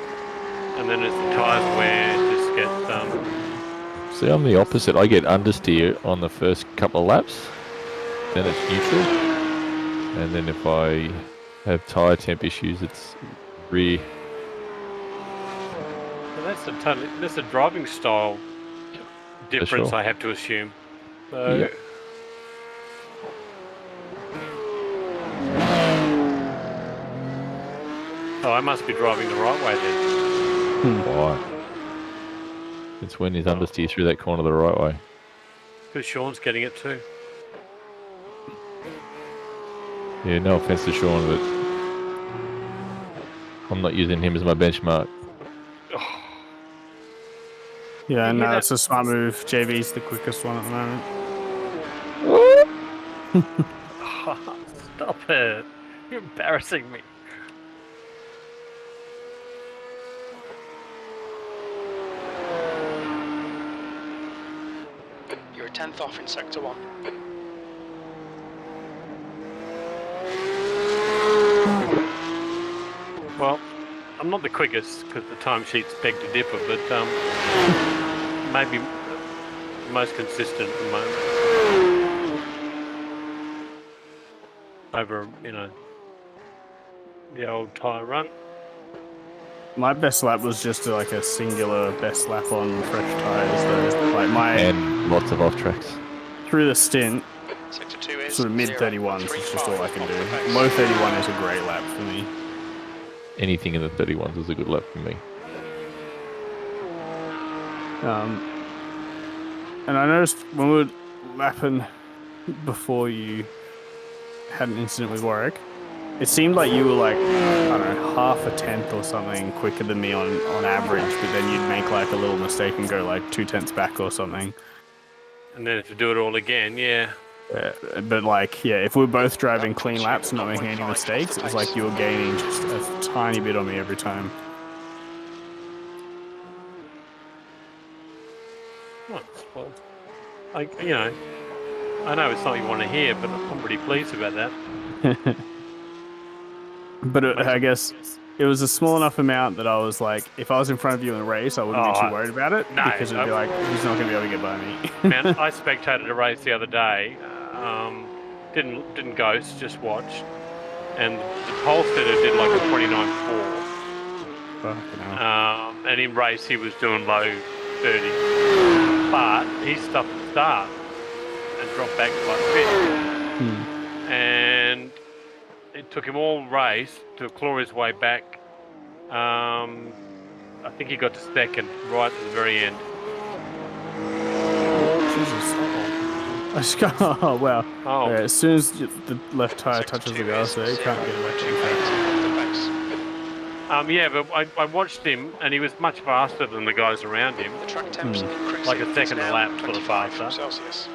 S2: and then as the tyres wear, it just gets
S3: See, I'm the opposite. I get understeer on the first couple of laps, then it's neutral, and then if I have tyre temp issues, it's rear.
S2: Well, that's a driving style difference,
S3: sure.
S2: I have to assume. So,
S3: Yep.
S2: Oh, I must be driving the right way then.
S3: Why? It's when he's understeer through that corner the right way.
S2: Because Sean's getting it too.
S3: Yeah, no offense to Sean, but I'm not using him as my benchmark.
S1: Yeah,
S2: You hear
S1: no,
S2: that?
S1: it's a smart move. JV's the quickest one at the moment.
S2: Oh, stop it. You're embarrassing me.
S4: You're 10th off in sector 1.
S2: Well, I'm not the quickest because the timesheets beg to differ, but maybe most consistent at the moment. Over, the old tyre run.
S1: My best lap was just like a singular best lap on fresh tires, though. Like
S3: And lots of off tracks.
S1: through the stint,
S4: Sector 2 is
S1: sort of mid 31s is just all I can do. Low 31 is a great lap for me.
S3: Anything in the 31s is a good lap for me.
S1: And I noticed when we were lapping before you had an incident with Warwick, it seemed like you were like, I don't know, half a tenth or something quicker than me on average, but then you'd make like a little mistake and go like 2/10 back or something.
S2: And then to do it all again, yeah.
S1: But like, yeah, if we're both driving clean laps and not making any mistakes, it was like you were gaining just a tiny bit on me every time.
S2: Well, I know it's not what you want to hear, but I'm pretty pleased about that.
S1: But I guess it was a small enough amount that I was like, if I was in front of you in a race, I wouldn't be too worried about it,
S2: no,
S1: because it'd be like, he's not going to be able to get by me.
S2: Man, I spectated a race the other day. Didn't ghost, just watched. And the pole sitter did like a 29.4.
S1: Fucking hell.
S2: And in race he was doing low 30. But he stopped at the start and dropped back to like 5th. And it took him all race to claw his way back. I think he got to second right at the very end.
S1: Jesus. I just got, oh, wow.
S2: Oh.
S1: Yeah, as soon as the left tire touches the gas there, you can't get it back too fast.
S2: Yeah, but I watched him, and he was much faster than the guys around him.
S4: The track temps increasing.
S2: Like a second a lap, sort of
S4: 25
S2: faster.
S4: Celsius.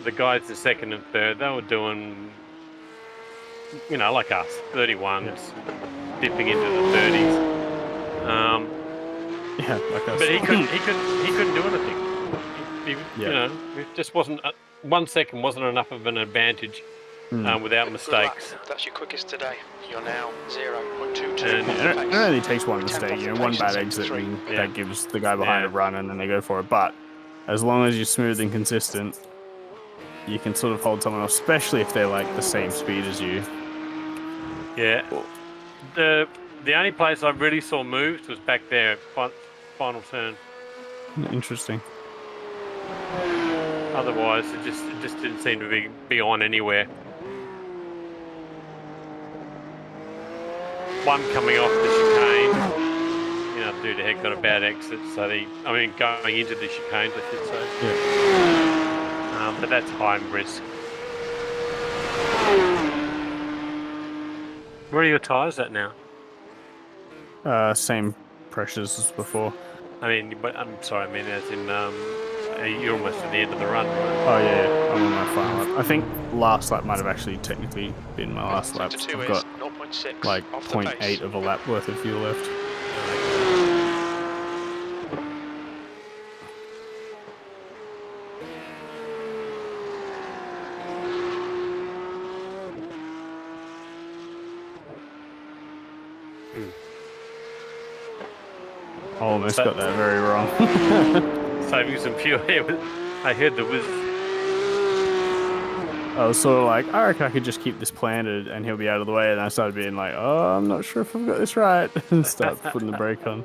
S2: The guys in second and third, they were doing, like us, 31s, dipping into the 30s.
S1: Yeah, like us.
S2: But he couldn't do anything. It just wasn't. 1 second wasn't enough of an advantage without mistakes.
S4: That's your quickest today. You're now 0.22.
S2: And
S1: It only takes one mistake, one bad exit, and that gives the guy behind a run, and then they go for it. But as long as you're smooth and consistent, you can sort of hold someone off, especially if they're like the same speed as you.
S2: Yeah. The only place I really saw moves was back there, final turn.
S1: Interesting.
S2: Otherwise, it just didn't seem to be on anywhere. One coming off the chicane, dude had got a bad exit, so going into the chicane, I should say. Yeah. But that's high risk. Where are your tyres at now?
S1: Same pressures as before.
S2: I mean, but I'm sorry. I mean, as in, you're almost at the end of the run, right?
S1: Oh yeah, I'm on my final lap. I think last lap might have actually technically been my last lap.
S4: Sector 2
S1: I've
S4: is
S1: got
S4: 0.6
S1: like
S4: off the
S1: 0.8
S4: pace.
S1: of a lap worth of fuel left. I almost got that very wrong.
S2: Saving some fuel here. I heard there was.
S1: I was sort of like, I reckon I could just keep this planted and he'll be out of the way. And I started being like, oh, I'm not sure if I've got this right. And start putting the brake on.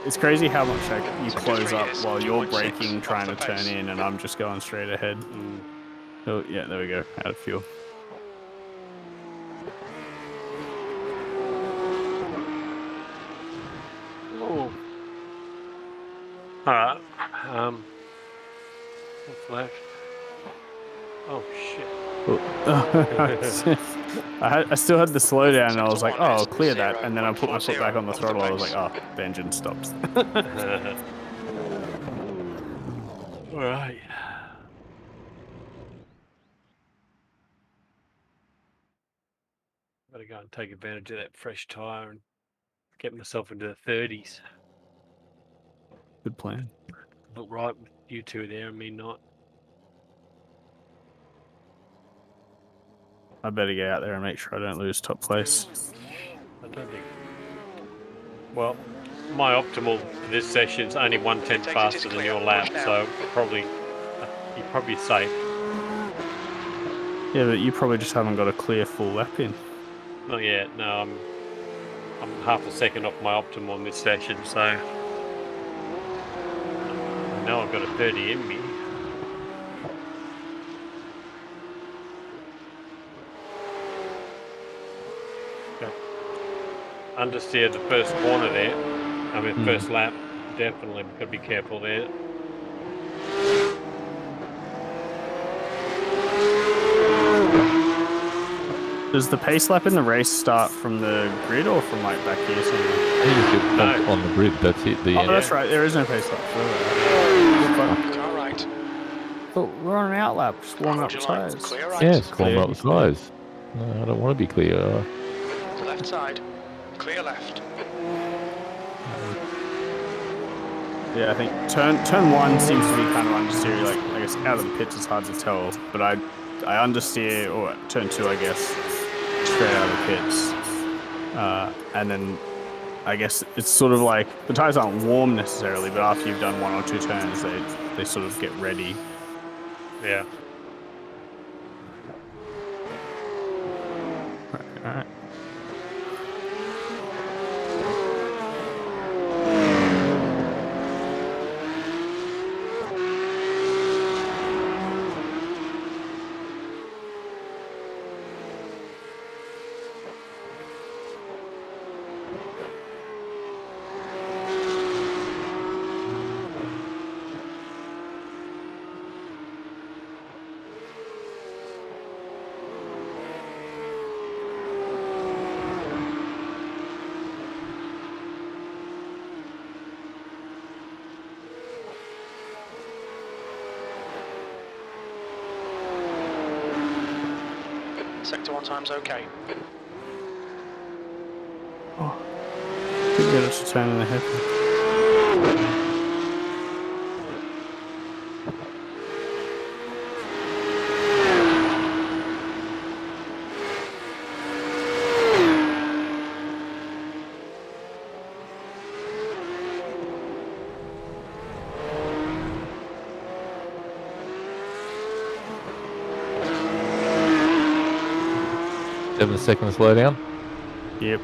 S1: It's crazy how much you close up while you're braking, trying to turn in, and I'm just going straight ahead. Oh, yeah, there we go. Out of fuel.
S2: Oh. Alright. What's left? Oh shit.
S1: I still had the slowdown and I was like, oh, I'll clear that. And then I put my foot back on the throttle. I was like, oh, the engine stops.
S2: Alright. Gotta go and take advantage of that fresh tyre and get myself into the 30s.
S1: Good plan.
S2: Look right with you two there and me not.
S1: I better get out there and make sure I don't lose top place.
S2: I don't think. Well, my optimal for this session is only 1/10 faster than your lap, so probably you're probably safe.
S1: Yeah, but you probably just haven't got a clear full lap in.
S2: Not yet. No, I'm half a second off my optimal in this session, so I know I've got a 30 in me. Understeer the first corner there. I mean, first lap. Definitely got to be careful there.
S1: Does the pace lap in the race start from the grid or from like back here somewhere?
S3: You just get pumped on the grid. That's it. The end.
S1: That's right. There is no pace lap.
S4: All right.
S1: But we're on an outlap. Just warm up the tires.
S4: Clear right.
S3: Yes, warm up the tires. No, I don't want to be clear.
S4: Left side. Clear left.
S1: Yeah, I think turn one seems to be kind of understeer. Like I guess out of the pits it's hard to tell, but I understeer, or turn two I guess, straight out of the pits, and then I guess it's sort of like the tires aren't warm necessarily, but after you've done one or two turns, they sort of get ready.
S2: Yeah.
S1: All right.
S4: Sector 1 time's okay.
S1: Oh, could get us to turn in the head.
S3: Seven second slowdown.
S1: Yep.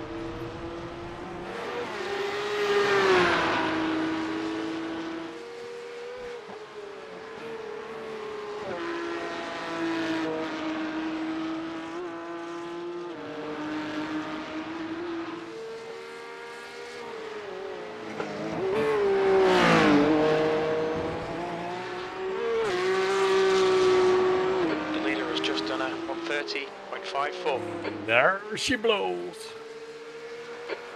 S4: The leader has just done a 130.54.
S2: And there she blows.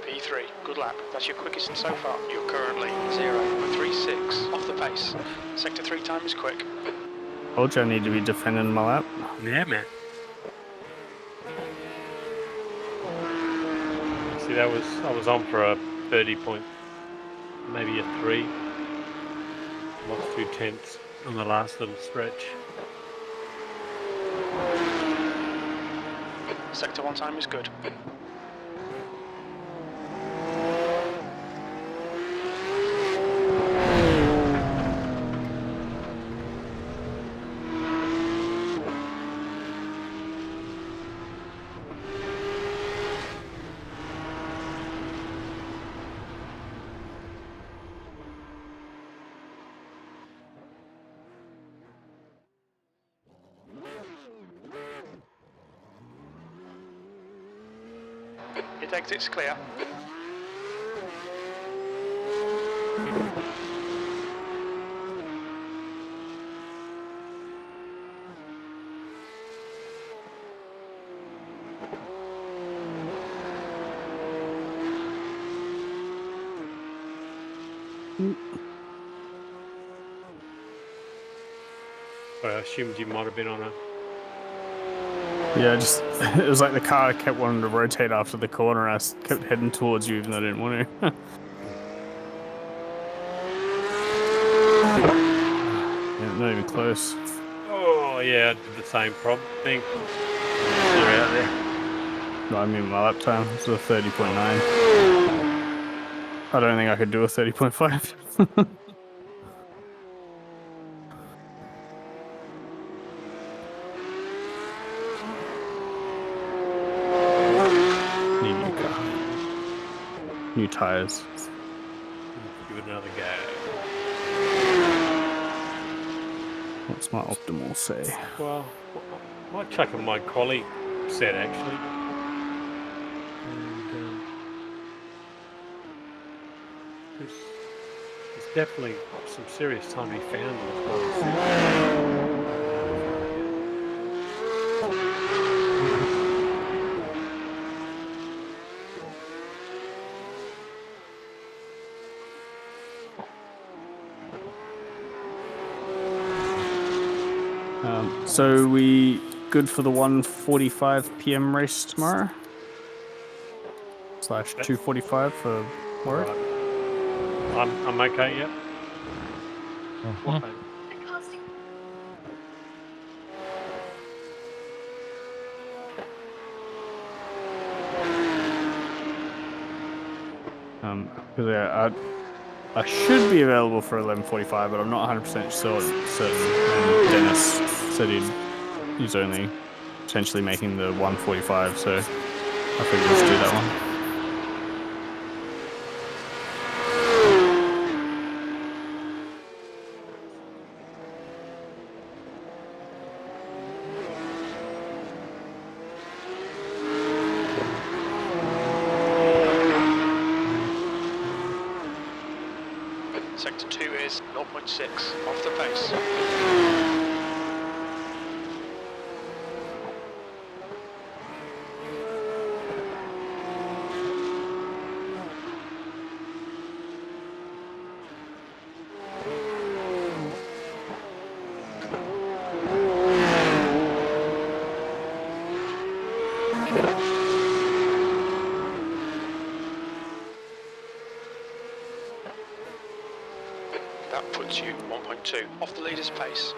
S4: P3 3. Good lap. That's your quickest so far. You're currently 0.36 off the pace. Sector 3 time is quick.
S1: Told you I need to be defending my lap.
S2: Yeah, man. See, I was on for a 30 point, maybe a 3. Lost 2/10 on the last little stretch.
S4: Sector 1 time is good. Your exit's clear.
S2: But I assumed you might have been on a.
S1: Yeah, just it was like the car kept wanting to rotate after the corner. I kept heading towards you even though I didn't want to. Yeah, not even close.
S2: Oh yeah, I did the same thing. They're out there.
S1: No, I mean my lap time was a 30.9. I don't think I could do a 30.5. Need a new car. New tires.
S2: Give it another go.
S1: What's my optimal say?
S2: Well, I might chuck on my colleague set actually. And there's definitely some serious time to be found on the colleague set.
S1: So we good for the 1:45 p.m. race tomorrow? / 2:45 for work?
S2: Right. I'm okay, yep.
S1: Because I should be available for 11:45, but I'm not 100% certain. And Dennis said he's only potentially making the 1:45, so I figured let's do that one.
S4: Sector 2 is 0.6 off the pace. That puts you 1.2 off the leader's pace.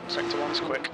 S4: Sector 1's quick.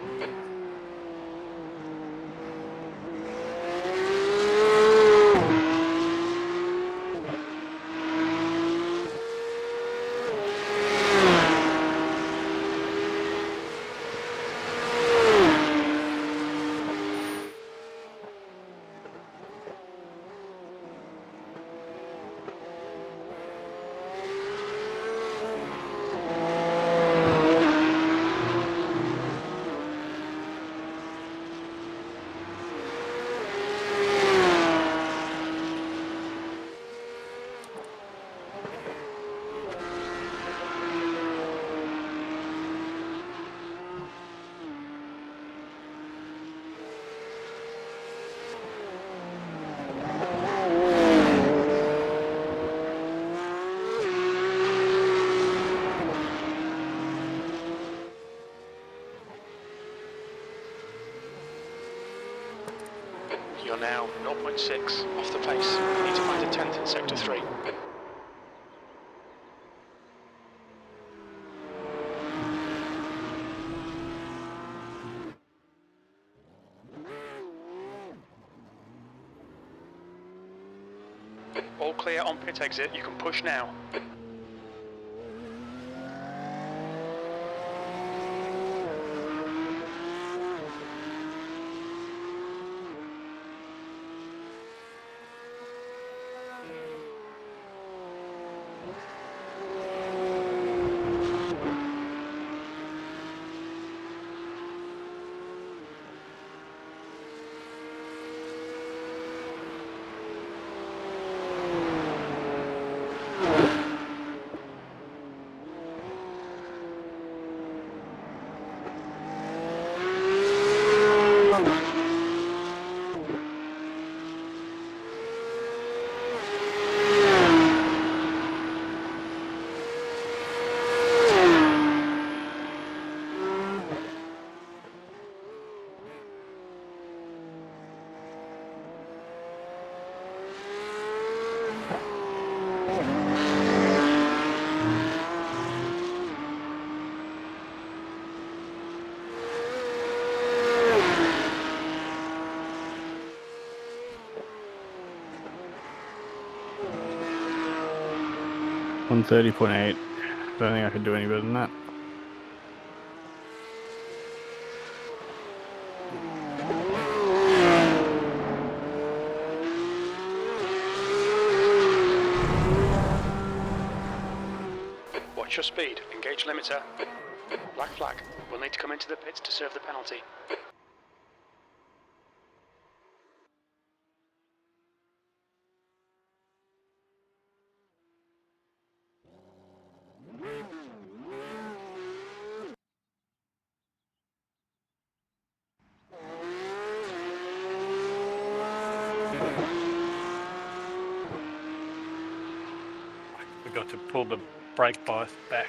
S4: now 0.6 off the pace. You need to find a 10th in sector 3. All clear on pit exit, you can push now.
S1: On 30.8. Don't think I could do any better than that.
S4: Watch your speed. Engage limiter. Black flag. We'll need to come into the pits to serve the penalty.
S2: Forgot to pull the brake bias back.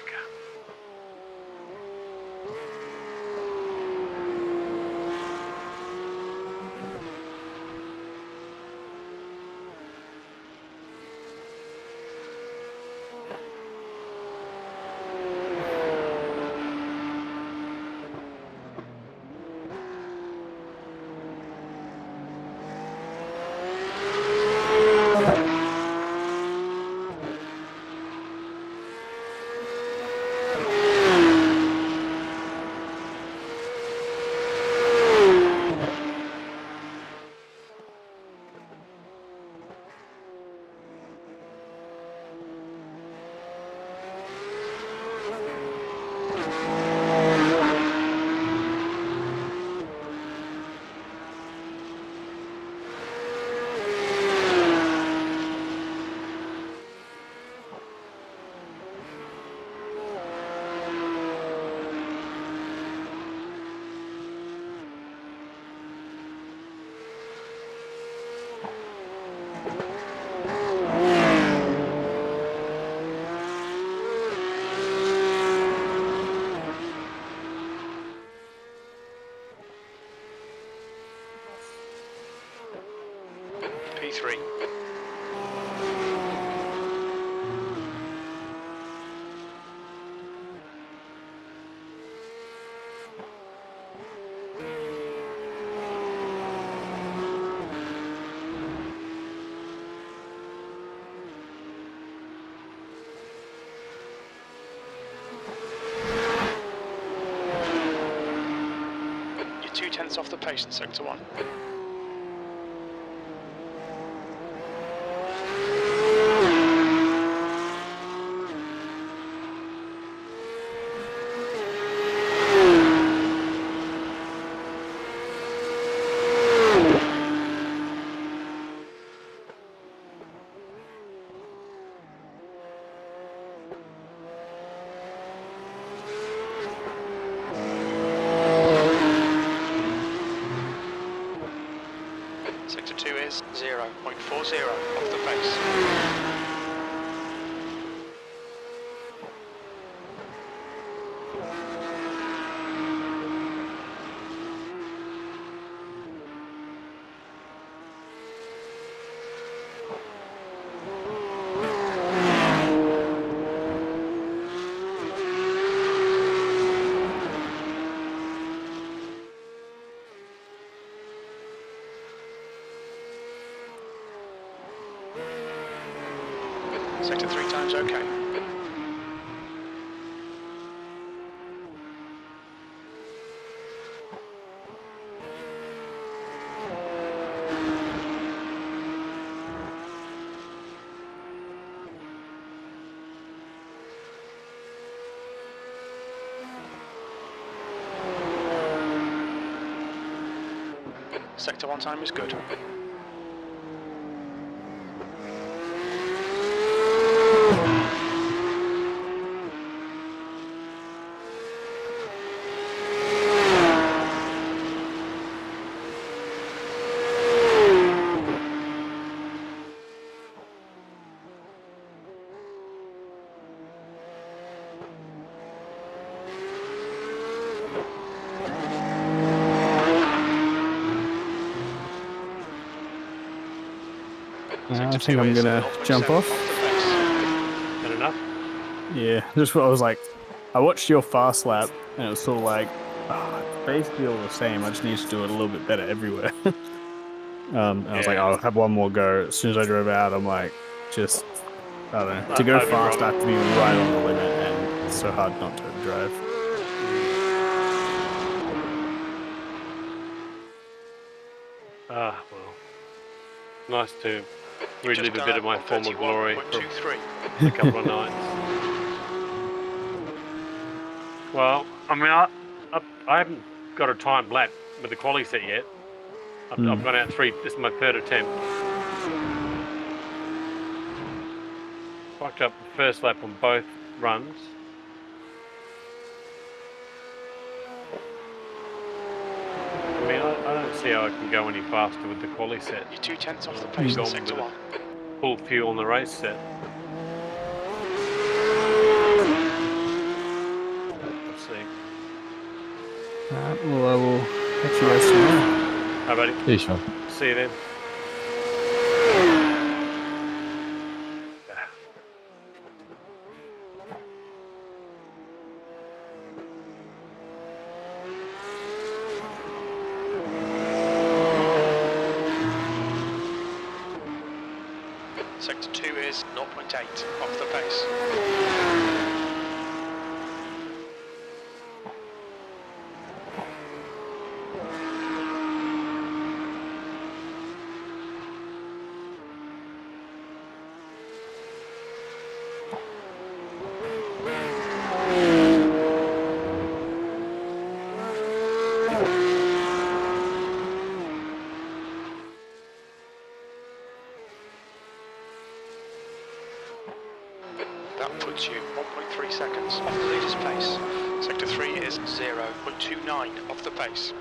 S4: P3. You're 2/10 off the pace in sector 1. Sector 2 is 0.40 off the pace. Sector 3 times okay. Sector 1 time is good.
S1: I think I'm gonna jump off.
S2: Good enough?
S1: Yeah, just what I was like. I watched your fast lap, and it was sort of like, it's basically all the same. I just need to do it a little bit better everywhere. And I was like,
S2: Yeah.
S1: I'll have one more go. As soon as I drove out, I'm like, just I don't know. To go
S2: Over
S1: fast, I
S2: Rob.
S1: have to be right on the limit, and it's so hard not to drive.
S2: Ah, well. Nice to
S4: You've
S2: relive
S4: just
S2: a bit of my
S4: done
S2: former glory for
S4: 131.23.
S2: a couple of nights. Well, I mean, I haven't got a timed lap with the quali set yet. I've gone out 3. This is my 3rd attempt. Fucked up the first lap on both runs. I mean, I don't see how I can go any faster with the quali set.
S4: You're 2/10 off the pace in
S2: Gone
S4: Sector
S2: with
S4: 1.
S2: full fuel on the race set. Let's see.
S1: Alright, well, I will catch you guys tomorrow.
S2: How about it?
S3: Yeah, Sean.
S2: See you then.
S4: Sector 2 is 0.8 off the pace. That puts you 1.3 seconds off the leader's pace. Sector 3 is 0.29 off the pace.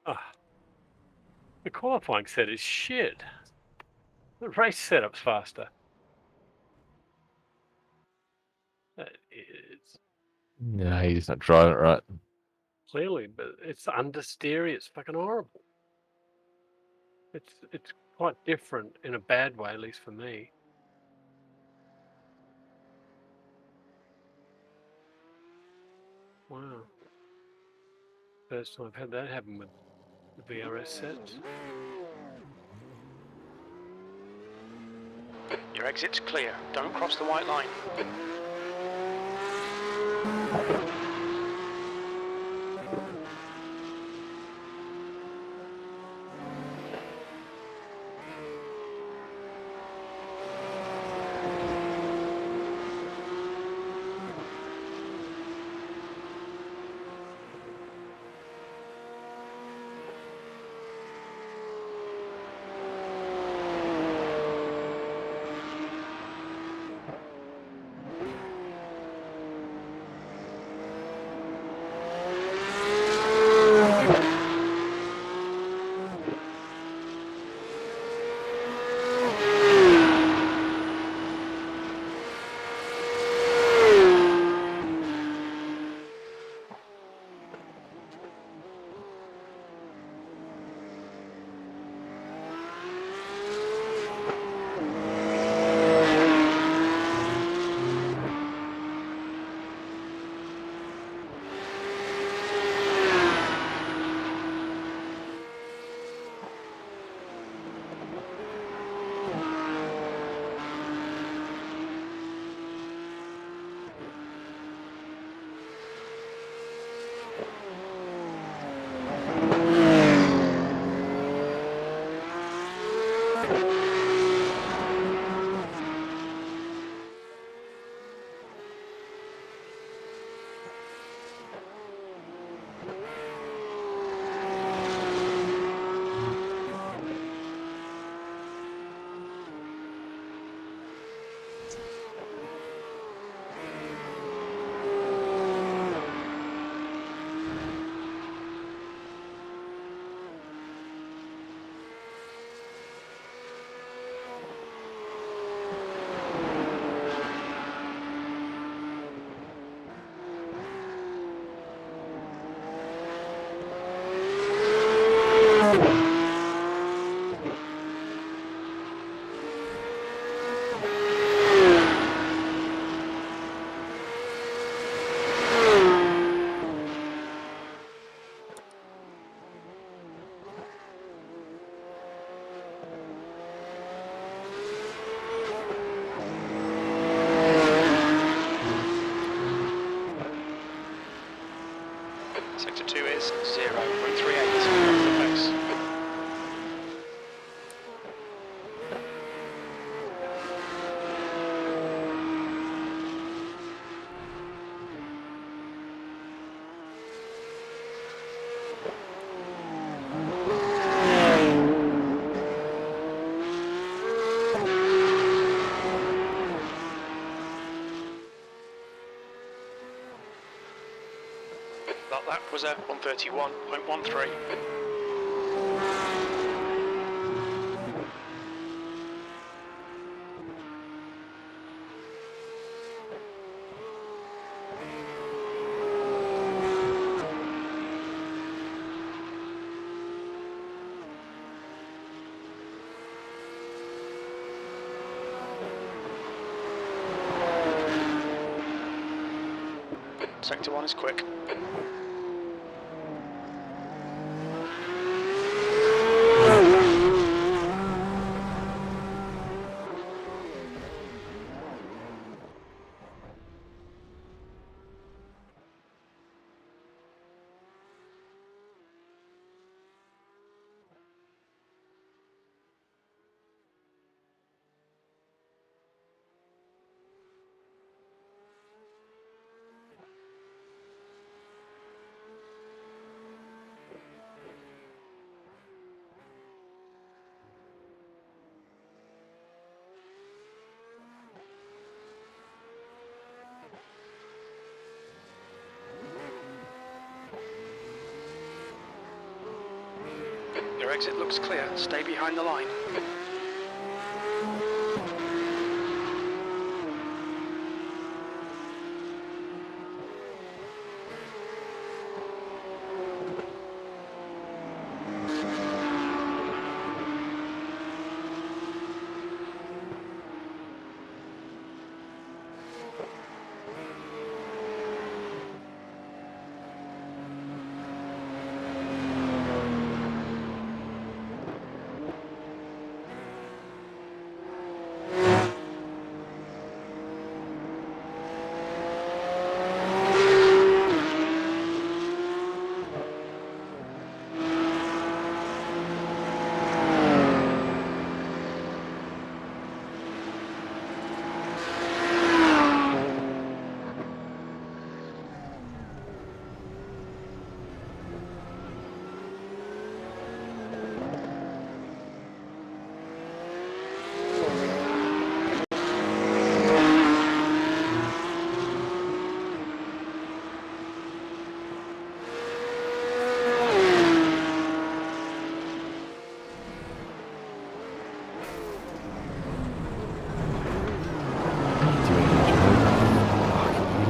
S2: Ah, the qualifying set is shit. The race setup's faster. It's
S3: No, he's not driving it right.
S2: clearly, but it's understeery. It's fucking horrible. It's quite different in a bad way, at least for me. Wow. First time I've had that happen with the VRS sets.
S4: Your exit's clear. Don't cross the white line. lap was a 131.13. Sector 1 is quick. Your exit looks clear. Stay behind the line.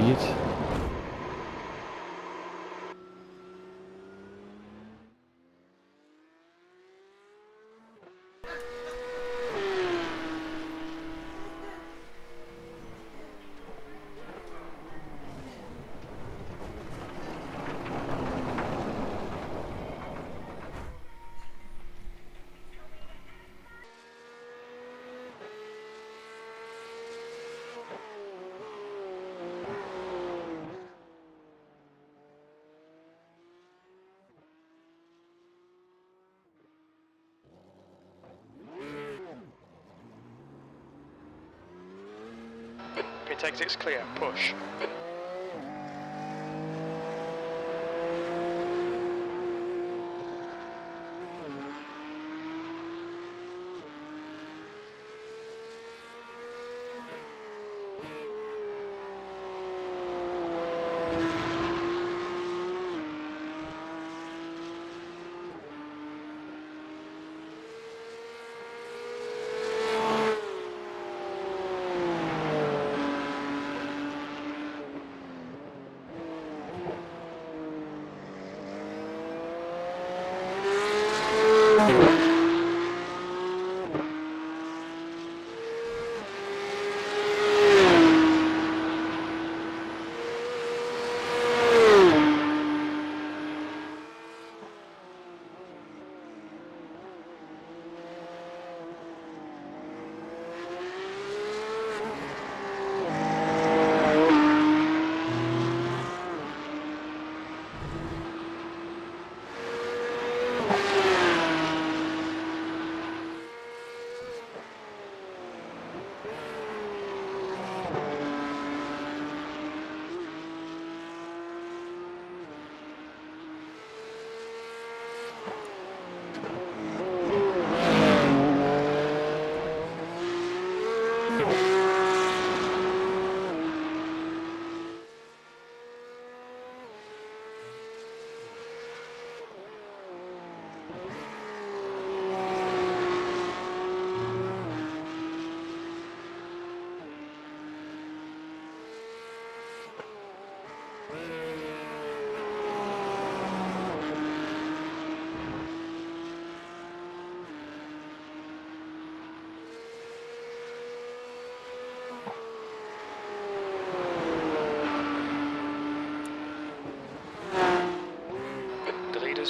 S3: Idiot.
S4: Pit exit's clear. Push.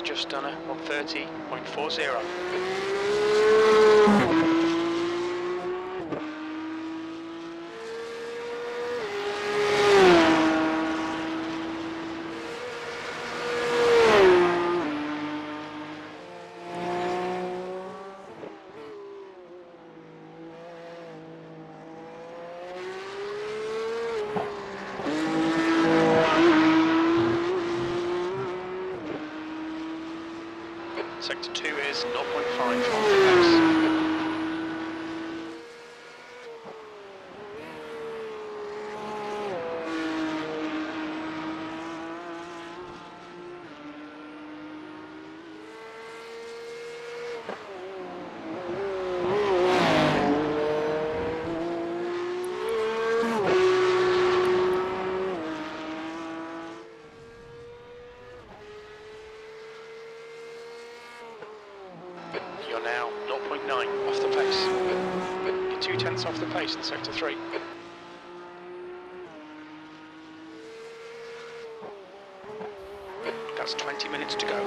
S4: just done a 130.40. Sector 2 is 0.5 off the pace. You're now 0.9 off the pace. You're 0.2 off the pace in sector 3. That's 20 minutes to go.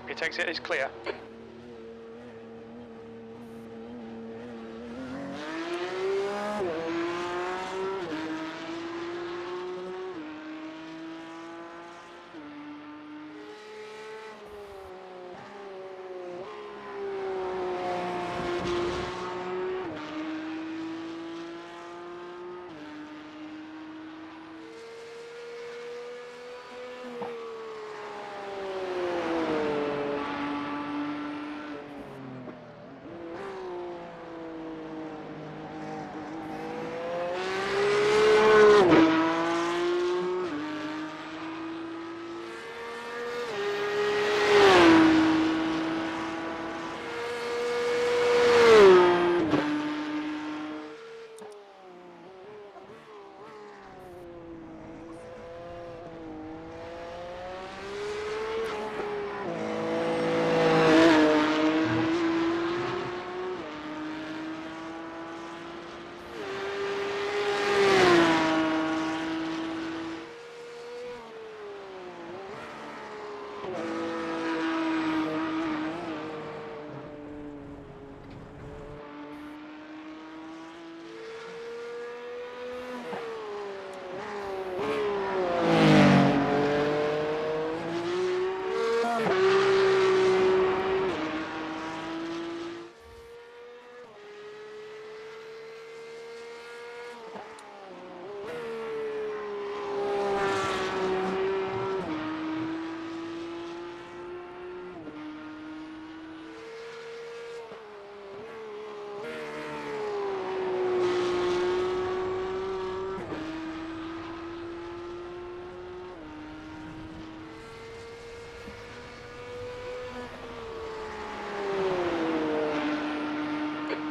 S4: It exit is clear.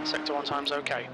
S4: Sector 1 time's okay.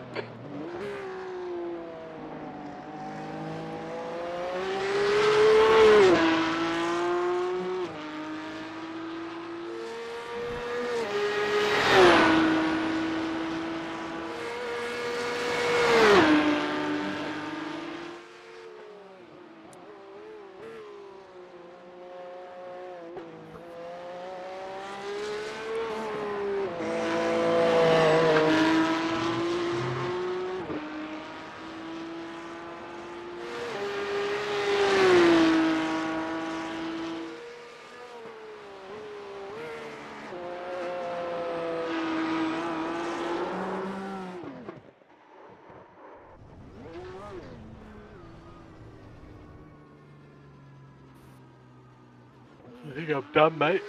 S2: I think I'm done, mate.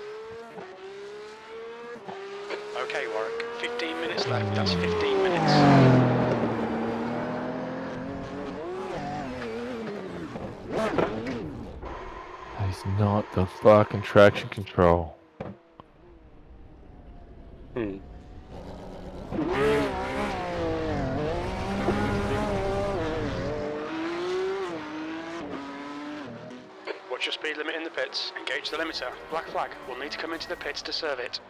S4: Okay, Warwick. 15 minutes left. That's 15 minutes.
S3: He's not the fucking traction control.
S1: Hmm.
S4: Watch your speed limit in the pits. Engage the limiter. Black flag. We'll need to come into the pits to serve it.